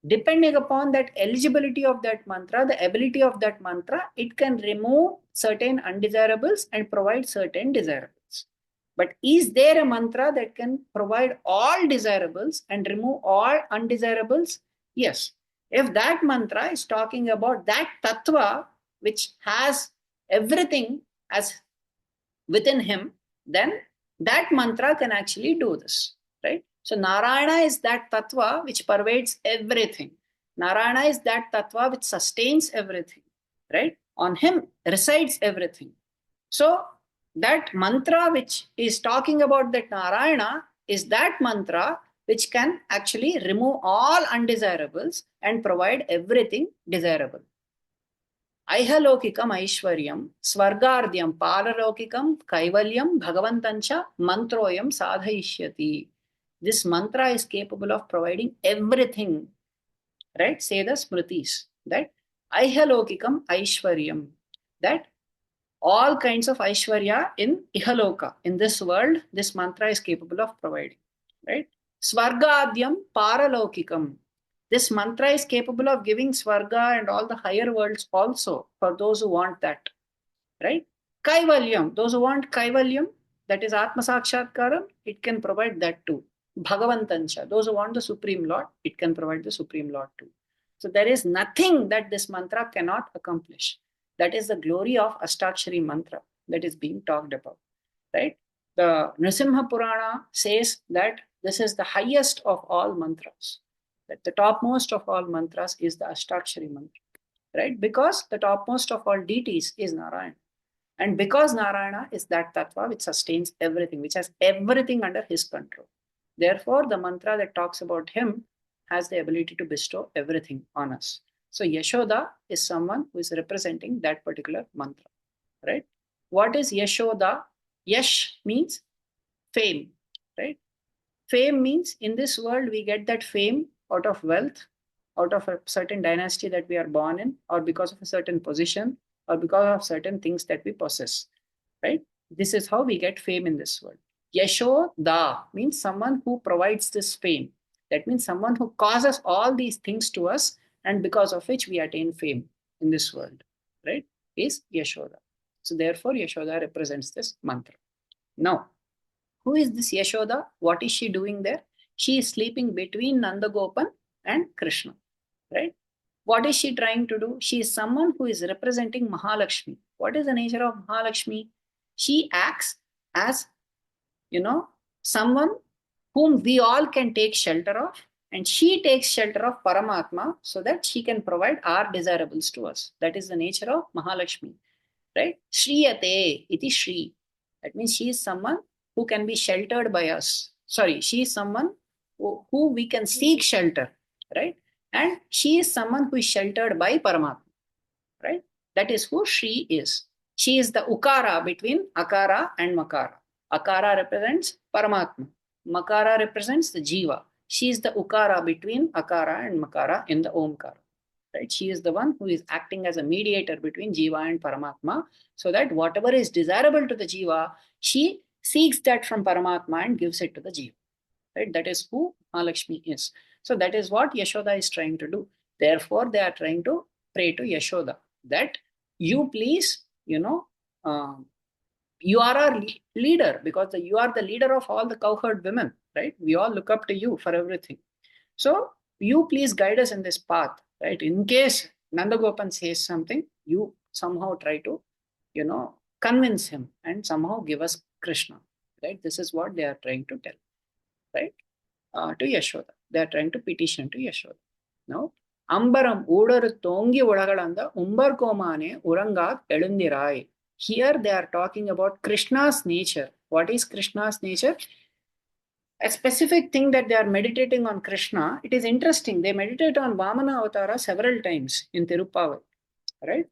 Depending upon that eligibility of that mantra, the ability of that mantra, it can remove certain undesirables and provide certain desirables. But is there a mantra that can provide all desirables and remove all undesirables? Yes. If that mantra is talking about that tattva which has everything as within him, then that mantra can actually do this, right? So Narayana is that tattva which pervades everything. Narayana is that tattva which sustains everything, right? On him resides everything. So that mantra which is talking about that Narayana is that mantra which can actually remove all undesirables and provide everything desirable. ऐहलौकिकम् ऐश्वर्यं स्वर्गार्ध्यं पारलौकिकं कैवल्यं भगवन्तञ्च मन्त्रोऽयं साधयिष्यति. This mantra is capable of providing everything, right? Say the smritis that ऐहलौकिकम् ऐश्वर्यं, that all kinds of aishwarya in ihaloka, in this world, this mantra is capable of providing, right? Swargadyam paralaukikam, this mantra is capable of giving swarga and all the higher worlds also for those who want that, right? Kaivalyam, those who want kaivalyam, that is atma sakshatkaram, it can provide that too. Bhagavantancha, those who want the supreme lord, it can provide the supreme lord too. So there is nothing that this mantra cannot accomplish. That is the glory of Ashtakshari mantra that is being talked about, right? The Nrsimha Purana says that this is the highest of all mantras, that the topmost of all mantras is the Ashtakshari mantra, right? Because the topmost of all deities is Narayana. And because Narayana is that tattva which sustains everything, which has everything under his control. Therefore, the mantra that talks about him has the ability to bestow everything on us. So Yashoda is someone who is representing that particular mantra, right? What is Yashoda? Yash means fame, right? Fame means in this world we get that fame out of wealth, out of a certain dynasty that we are born in, or because of a certain position, or because of certain things that we possess, right? This is how we get fame in this world. Yashoda means someone who provides this fame. That means someone who causes all these things to us, and because of which we attain fame in this world, right? Is Yashoda. So therefore, Yashoda represents this mantra. Now, who is this Yashoda? What is she doing there? She is sleeping between Nandagopan and Krishna, right? What is she trying to do? She is someone who is representing Mahalakshmi. What is the nature of Mahalakshmi? She acts as, someone whom we all can take shelter of, and she takes shelter of Paramatma so that she can provide our desirables to us. That is the nature of Mahalakshmi, right? Shriyate iti Shri. That means she is someone who can be sheltered by us. Sorry, she is someone who we can seek shelter, right? And she is someone who is sheltered by Paramatma, right? That is who Shri is. She is the Ukara between Akara and Makara. Akara represents Paramatma. Makara represents the Jiva. She is the Ukara between Akara and Makara in the Omkara. Right? She is the one who is acting as a mediator between Jiva and Paramatma, so that whatever is desirable to the Jiva, she seeks that from Paramatma and gives it to the Jiva. Right? That is who Mahalakshmi is. So that is what Yashoda is trying to do. Therefore, they are trying to pray to Yashoda that you please, you are our leader, because you are the leader of all the cowherd women, right? We all look up to you for everything. So you please guide us in this path, right? In case Nandagopan says something, you somehow try to, convince him and somehow give us Krishna, right? This is what they are trying to tell, right? To Yashoda. They are trying to petition to Yashoda. Now, Ambaram Udaru Tongi Udagalanda Umbar Komane Urangat Elundirai. Here they are talking about Krishna's nature. What is Krishna's nature? A specific thing that they are meditating on Krishna. It is interesting. They meditate on Vamana Avatara several times in Thiruppavai, right?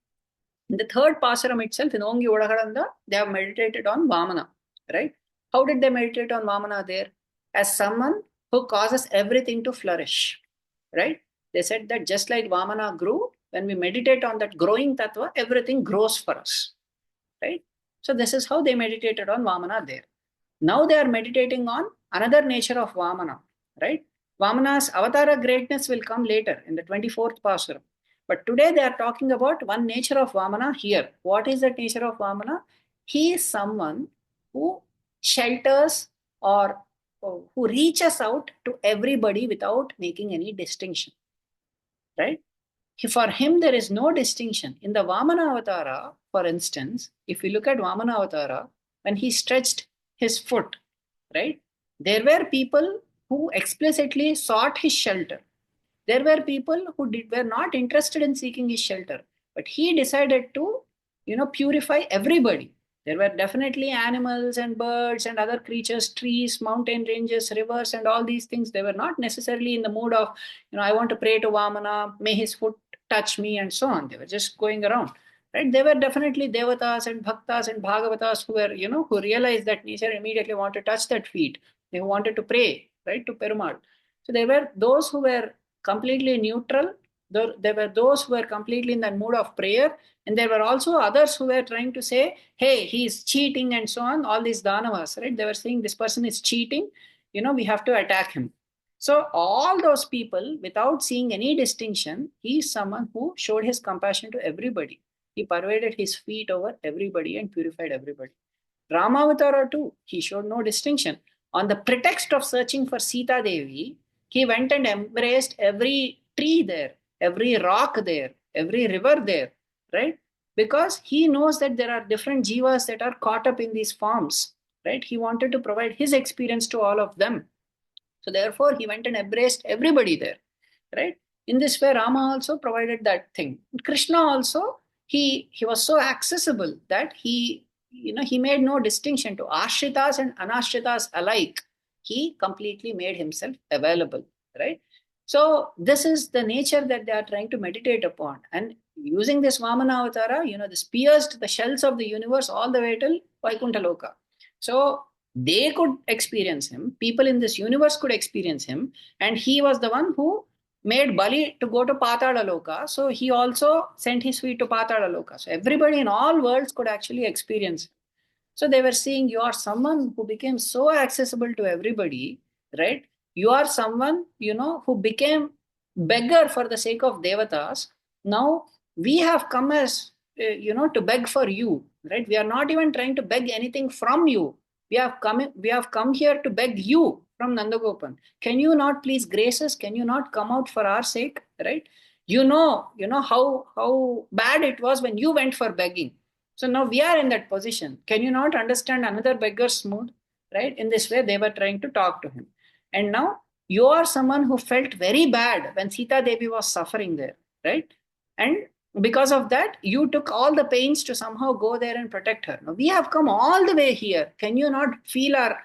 In the third Pasuram itself, in Ongi Udagalanda, they have meditated on Vamana, right? How did they meditate on Vamana there? As someone who causes everything to flourish, right? They said that just like Vamana grew, when we meditate on that growing tattva, everything grows for us, right? So this is how they meditated on Vamana there. Now they are meditating on another nature of Vamana, right? Vamana's avatara greatness will come later in the 24th Pasuram. But today they are talking about one nature of Vamana here. What is that nature of Vamana? He is someone who shelters or who reaches out to everybody without making any distinction. right? For him, there is no distinction. In the Vamana Avatara, for instance, if you look at Vamana Avatara, when he stretched his foot, right, there were people who explicitly sought his shelter. There were people who were not interested in seeking his shelter, but he decided to, purify everybody. There were definitely animals and birds and other creatures, trees, mountain ranges, rivers, and all these things. They were not necessarily in the mood of, I want to pray to Vamana, may his foot touch me, and so on. They were just going around. Right? There were definitely devatas and bhaktas and bhagavatas who were, who realized that nature immediately wanted to touch that feet. They wanted to pray, right, to Perumal. So there were those who were completely neutral. There were those who were completely in that mood of prayer, and there were also others who were trying to say, hey, he's cheating and so on. All these Danavas, right? They were saying this person is cheating, we have to attack him. So all those people, without seeing any distinction, he is someone who showed his compassion to everybody. He pervaded his feet over everybody and purified everybody. Ramavatara too, he showed no distinction. On the pretext of searching for Sita Devi, he went and embraced every tree there, every rock there, every river there, right? Because he knows that there are different jivas that are caught up in these forms, right? He wanted to provide his experience to all of them. So therefore, he went and embraced everybody there, right? In this way, Rama also provided that thing. Krishna also, he was so accessible that he made no distinction to ashritas and anashritas alike. He completely made himself available, right? So this is the nature that they are trying to meditate upon. And using this Vamana Avatara, this pierced the shells of the universe all the way till Vaikuntha Loka. So they could experience him. People in this universe could experience him. And he was the one who made Bali to go to Patala Loka. So he also sent his feet to Patala Loka. So everybody in all worlds could actually experience him. So they were saying, you are someone who became so accessible to everybody, right? You are someone, who became beggar for the sake of devatas. Now we have come as, to beg for you, right? We are not even trying to beg anything from you. We have come here to beg you from Nandagopan. Can you not please grace us? Can you not come out for our sake, right? You know how bad it was when you went for begging. So now we are in that position. Can you not understand another beggar's mood? Right? In this way, they were trying to talk to him. And now you are someone who felt very bad when Sita Devi was suffering there, right? And because of that, you took all the pains to somehow go there and protect her. Now we have come all the way here. Can you not feel our,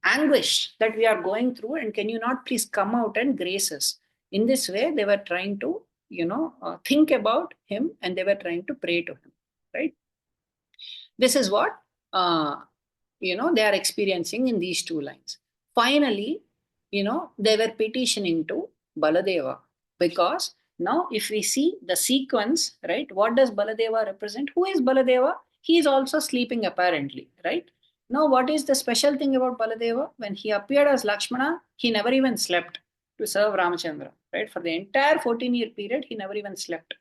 anguish that we are going through? And can you not please come out and grace us? In this way, they were trying to, think about him, and they were trying to pray to him, right? This is what they are experiencing in these two lines. Finally, they were petitioning to Baladeva, because now if we see the sequence, right, what does Baladeva represent? Who is Baladeva? He is also sleeping apparently, right? Now what is the special thing about Baladeva? When he appeared as Lakshmana, he never even slept to serve Ramachandra, right? For the entire 14-year period, he never even slept,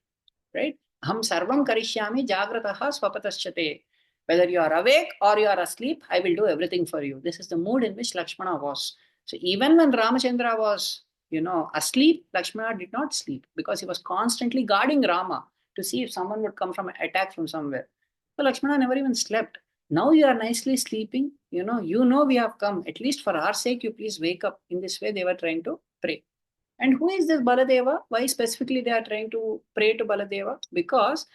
right? Ham sarvam karishyami jagratah swapatashyate. Whether you are awake or you are asleep, I will do everything for you. This is the mood in which Lakshmana was. So even when Ramachandra was, asleep, Lakshmana did not sleep, because he was constantly guarding Rama to see if someone would come from attack from somewhere. So Lakshmana never even slept. Now you are nicely sleeping. You know we have come. At least for our sake, you please wake up. In this way, they were trying to pray. And who is this Baladeva? Why specifically they are trying to pray to Baladeva? Because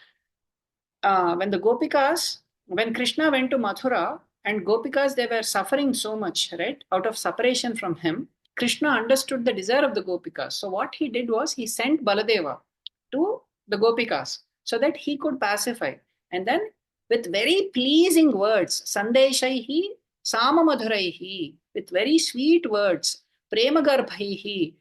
when Krishna went to Mathura, and Gopikas, they were suffering so much, right, out of separation from him, Krishna understood the desire of the Gopikas. So what he did was he sent Baladeva to the Gopikas so that he could pacify. And then with very pleasing words, Sandeshaihi, Samamadhuraihi, with very sweet words, Premagarbhaihi,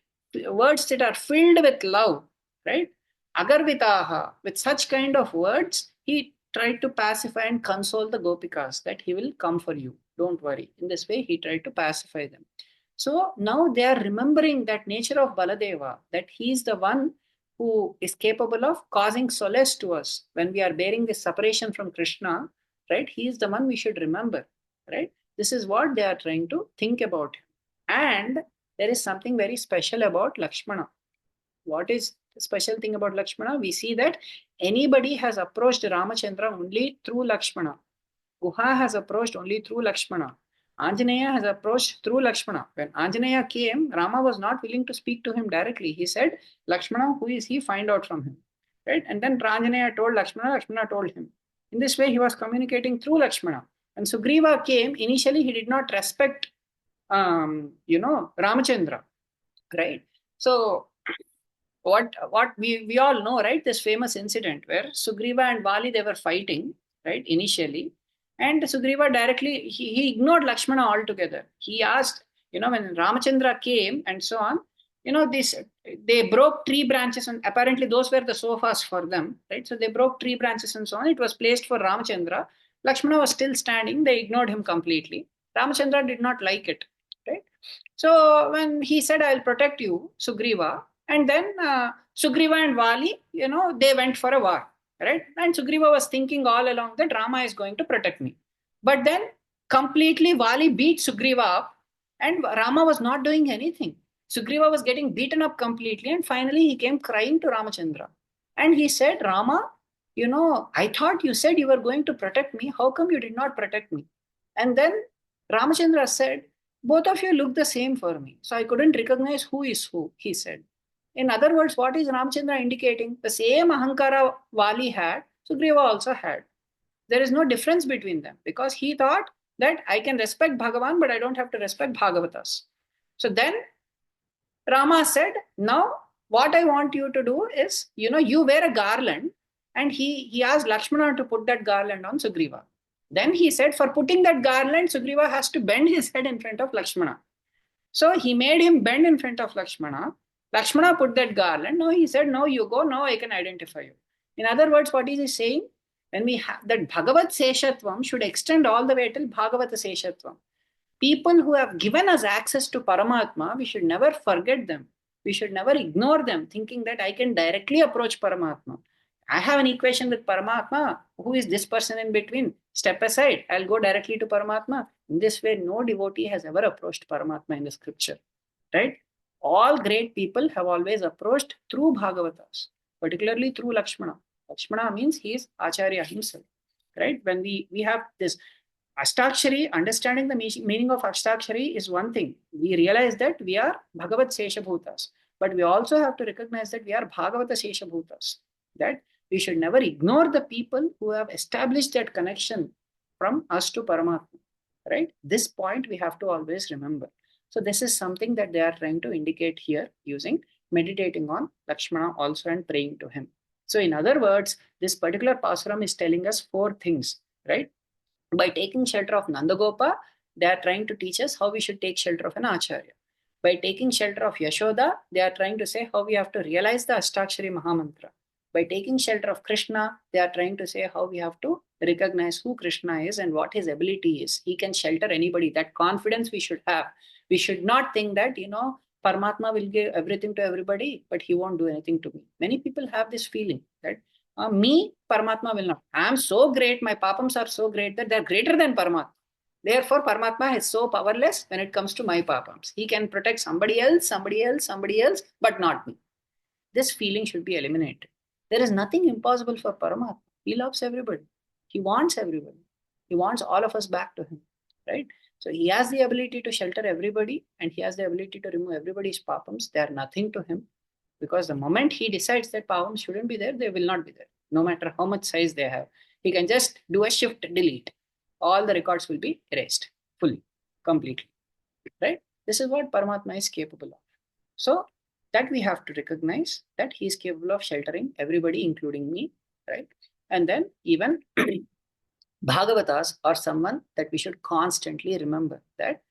words that are filled with love, right? Agarvitaha, with such kind of words, he tried to pacify and console the Gopikas that he will come for you. Don't worry. In this way, he tried to pacify them. So now they are remembering that nature of Baladeva, that he is the one who is capable of causing solace to us when we are bearing this separation from Krishna, right? He is the one we should remember, right? This is what they are trying to think about. And there is something very special about Lakshmana. What is The special thing about Lakshmana, we see that anybody has approached Ramachandra only through Lakshmana. Guha has approached only through Lakshmana. Anjaneya has approached through Lakshmana. When Anjaneya came, Rama was not willing to speak to him directly. He said, Lakshmana, who is he? Find out from him. Right? And then Anjaneya told Lakshmana, Lakshmana told him. In this way, he was communicating through Lakshmana. When Sugriva came, initially he did not respect, Ramachandra. Right? So what we all know, right? This famous incident where Sugriva and Vali, they were fighting, right? Initially, and Sugriva directly he ignored Lakshmana altogether. He asked, when Ramachandra came and so on, this they broke tree branches, and apparently those were the sofas for them, right? So they broke tree branches and so on. It was placed for Ramachandra. Lakshmana was still standing. They ignored him completely. Ramachandra did not like it, right? So when he said, I'll protect you, Sugriva, and then Sugriva and Vali, they went for a war, right? And Sugriva was thinking all along that Rama is going to protect me. But then completely Vali beat Sugriva up, and Rama was not doing anything. Sugriva was getting beaten up completely, and finally he came crying to Ramachandra. And he said, Rama, I thought you said you were going to protect me. How come you did not protect me? And then Ramachandra said, both of you look the same for me. So I couldn't recognize who is who, he said. In other words, what is Ramachandra indicating? The same Ahankara Vali had, Sugriva also had. There is no difference between them because he thought that I can respect Bhagavan, but I don't have to respect Bhagavatas. So then Rama said, now what I want you to do is, you wear a garland, and he asked Lakshmana to put that garland on Sugriva. Then he said, for putting that garland, Sugriva has to bend his head in front of Lakshmana. So he made him bend in front of Lakshmana. Lakshmana put that garland. Now he said, now you go, now I can identify you. In other words, what is he saying? When we have that Bhagavat Seshatvam should extend all the way till Bhagavata Seshatvam. People who have given us access to Paramatma, we should never forget them. We should never ignore them, thinking that I can directly approach Paramatma. I have an equation with Paramatma. Who is this person in between? Step aside. I'll go directly to Paramatma. In this way, no devotee has ever approached Paramatma in the scripture. Right? All great people have always approached through Bhagavatas, particularly through Lakshmana. Lakshmana means he is Acharya himself. Right? When we have this Ashtakshari, understanding the meaning of Ashtakshari is one thing. We realize that we are Bhagavat Seshabhutas. But we also have to recognize that we are Bhagavata Seshabhutas. That we should never ignore the people who have established that connection from us to Paramatma. Right? This point we have to always remember. So this is something that they are trying to indicate here using meditating on Lakshmana also and praying to him. So in other words, this particular Pasuram is telling us 4 things, right? By taking shelter of Nandagopa, they are trying to teach us how we should take shelter of an Acharya. By taking shelter of Yashoda, they are trying to say how we have to realize the Ashtakshari Mahamantra. By taking shelter of Krishna, they are trying to say how we have to recognize who Krishna is and what his ability is. He can shelter anybody. That confidence we should have. We should not think that, Paramatma will give everything to everybody, but he won't do anything to me. Many people have this feeling that me, Paramatma will not. I am so great, my papams are so great that they are greater than Paramatma. Therefore, Paramatma is so powerless when it comes to my papams. He can protect somebody else, but not me. This feeling should be eliminated. There is nothing impossible for Paramatma. He loves everybody. He wants everybody. He wants all of us back to him, right? So he has the ability to shelter everybody, and he has the ability to remove everybody's papams. They are nothing to him, because the moment he decides that papams shouldn't be there, they will not be there, no matter how much size they have. He can just do a shift delete. All the records will be erased fully, completely, right? This is what Paramatma is capable of. So that we have to recognize that he is capable of sheltering everybody, including me, right? And then even Bhagavatas are someone that we should constantly remember that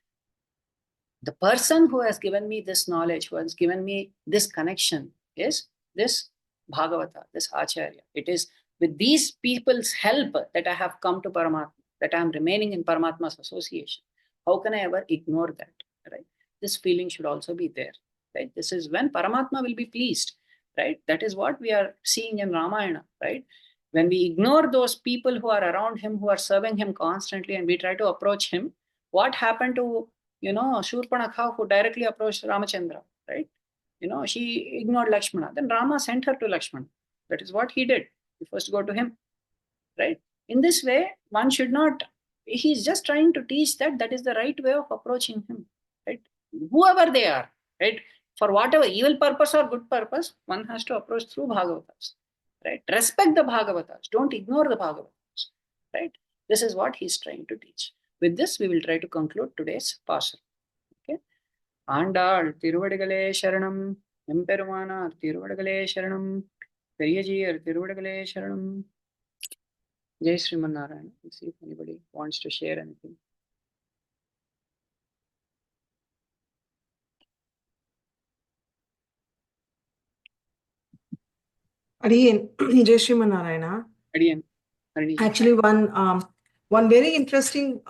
the person who has given me this knowledge, who has given me this connection is this Bhagavata, this Acharya. It is with these people's help that I have come to Paramatma, that I am remaining in Paramatma's association. How can I ever ignore that, right? This feeling should also be there, right? This is when Paramatma will be pleased, right? That is what we are seeing in Ramayana, right? When we ignore those people who are around him, who are serving him constantly, and we try to approach him, what happened to, Shurpanakha, who directly approached Ramachandra, right? she ignored Lakshmana. Then Rama sent her to Lakshmana. That is what he did. He first go to him, right? In this way, one should not, he's just trying to teach that is the right way of approaching him, right? Whoever they are, right? For whatever evil purpose or good purpose, one has to approach through Bhagavatas, right? Respect the Bhagavatas. Don't ignore the Bhagavatas, right? This is what he's trying to teach. With this, we will try to conclude today's Pasuram. Okay. Andal, Tiruvadigalé Sharanam, Emperumana, Tiruvadigalé Sharanam, Periyajiyar, Tiruvadigalé Sharanam. Jai Sriman Narayana. Let's see if anybody wants to share anything. Adiyan, Jai Sriman Narayana. Adiyan. Harini. Actually, one very interesting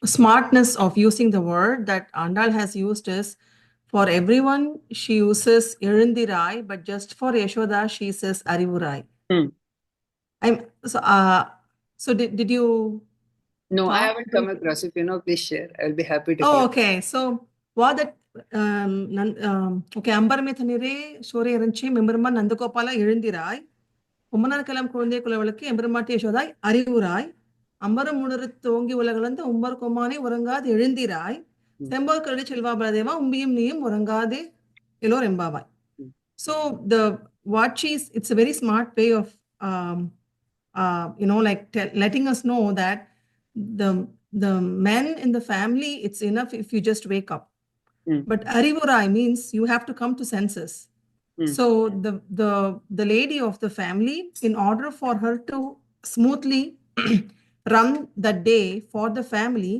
smartness of using the word that Andal has used is, for everyone she uses Irundirai, but just for Yashoda she says Arivurai. So did you? No, I talk haven't to- come across. If you know, please share. I'll be happy to Oh, hear. okay. So what that okay, Ambarame Thanneree Shore Eranchi Memberma Nandakopala Irundirai. உம்மனார்கலாம் குழந்தை குலவளுக்கு எம்பெருமாட்டி யசோதாய் அறிவுராய் அம்பரம் முடருத்து ஓங்கி உலகளந்த உம்பர் கொமானே உறங்காது எழுந்திராய் செம்போர் கருடி செல்வா பலதேவா உம்பியும் நீயும் உறங்காதே எல்லோர் எம்பாவாய். So it's a very smart way of letting us know that the men in the family, it's enough if you just wake up. But arivurai means you have to come to senses. So the lady of the family, in order for her to smoothly run the day for the family,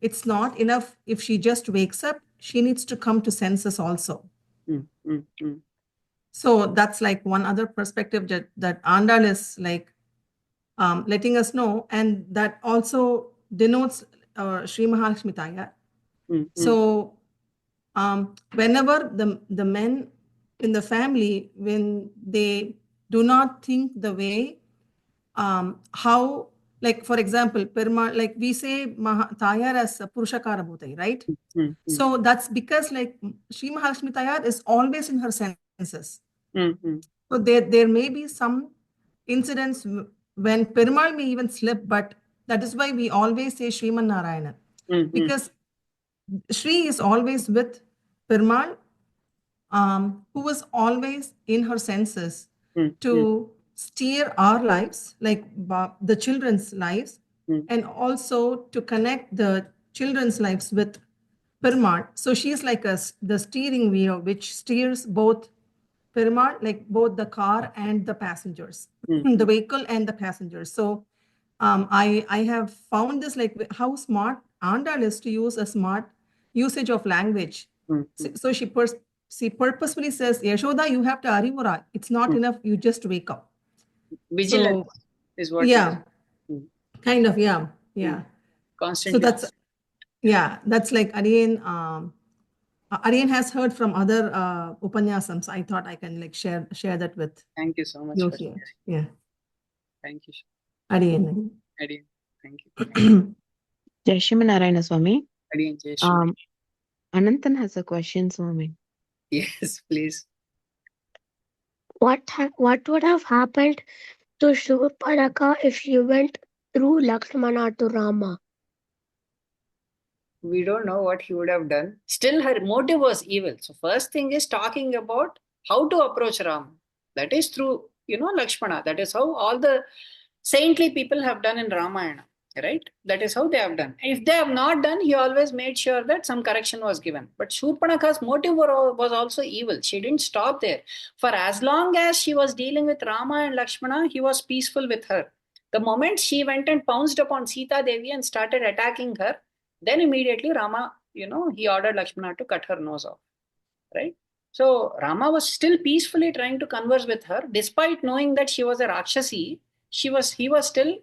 it's not enough if she just wakes up. She needs to come to senses also. So that's like one other perspective that Andal is like letting us know, and that also denotes Sri Mahalakshmi Tayar. So whenever the men in the family, when they do not think the way how, like for example, Perumal, like we say Tayar as Purushakara Bhutai, right? So that's because like Sri Mahalakshmi Tayar is always in her senses. So there may be some incidents when Perumal may even slip, but that is why we always say Sriman Narayana, because Shri is always with Perumal, who was always in her senses to steer our lives, like the children's lives, and also to connect the children's lives with Perumal. So she is like the steering wheel which steers both Perumal, like both the car and the passengers, the vehicle and the passengers. So I have found this, like how smart Andal is to use a smart usage of language. So she purposefully says, Yashoda, you have to arivura. It's not enough. You just wake up. Vigilance is what. Yeah, kind of. Yeah. Constantly. So that's like Ariyan. Ariyan has heard from other upanyasams. I thought I can like share that with. Thank you so much. You here. Yeah. Thank you. Ariyan. Thank you. Jai Sriman Narayana Swami. Adiyan, Jai Sriman. Ananthan has a question, Swami. Yes, please. What would have happened to Shurpanakha if she went through Lakshmana to Rama? We don't know what he would have done. Still, her motive was evil. So first thing is talking about how to approach Rama. That is through, Lakshmana. That is how all the saintly people have done in Ramayana, right? That is how they have done. If they have not done, he always made sure that some correction was given. But Shurpanakha's motive was also evil. She didn't stop there. For as long as she was dealing with Rama and Lakshmana, he was peaceful with her. The moment she went and pounced upon Sita Devi and started attacking her, then immediately Rama, he ordered Lakshmana to cut her nose off, right? So Rama was still peacefully trying to converse with her, despite knowing that she was a Rakshasi. He was still,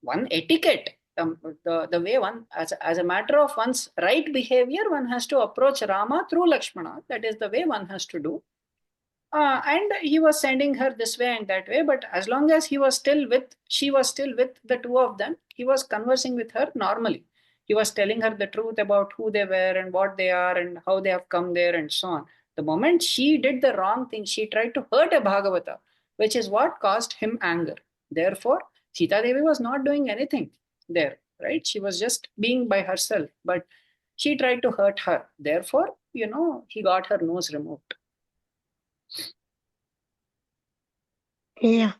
one etiquette, the way one, as a matter of one's right behavior, one has to approach Rama through Lakshmana. That is the way one has to do. And he was sending her this way and that way, but as long as she was still with the two of them, he was conversing with her normally. He was telling her the truth about who they were and what they are and how they have come there and so on. The moment she did the wrong thing, she tried to hurt a Bhagavata, which is what caused him anger. Therefore, Sita Devi was not doing anything there, right? She was just being by herself, but she tried to hurt her. Therefore, he got her nose removed. Yeah.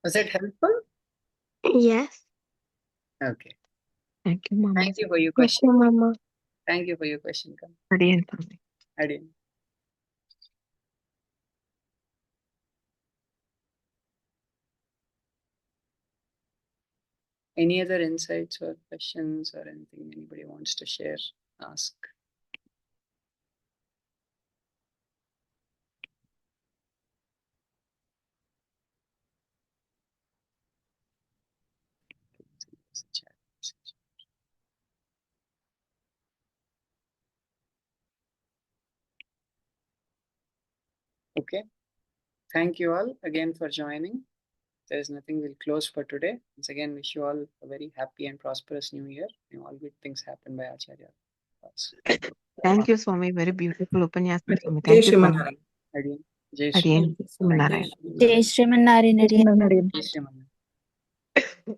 Was it helpful? Yes. Okay. Thank you, Mama. Thank you for your Thank question. you, Mama. Thank you for your question, Kam. Adiyan, Swami. Adiyan. Any other insights or questions or anything anybody wants to share, ask? Okay. Thank you all again for joining. There is nothing, we'll close for today. Once again, wish you all a very happy and prosperous new year. All good things happen by Acharya. Thank you, Swami. Very beautiful upanyasam, Swami. Jai Thank you, Swami. Shrimanarayan. Adiyan. Jai Adiyan, Shri. Srimanarayan. Jai Srimanarayan. Jai Shri.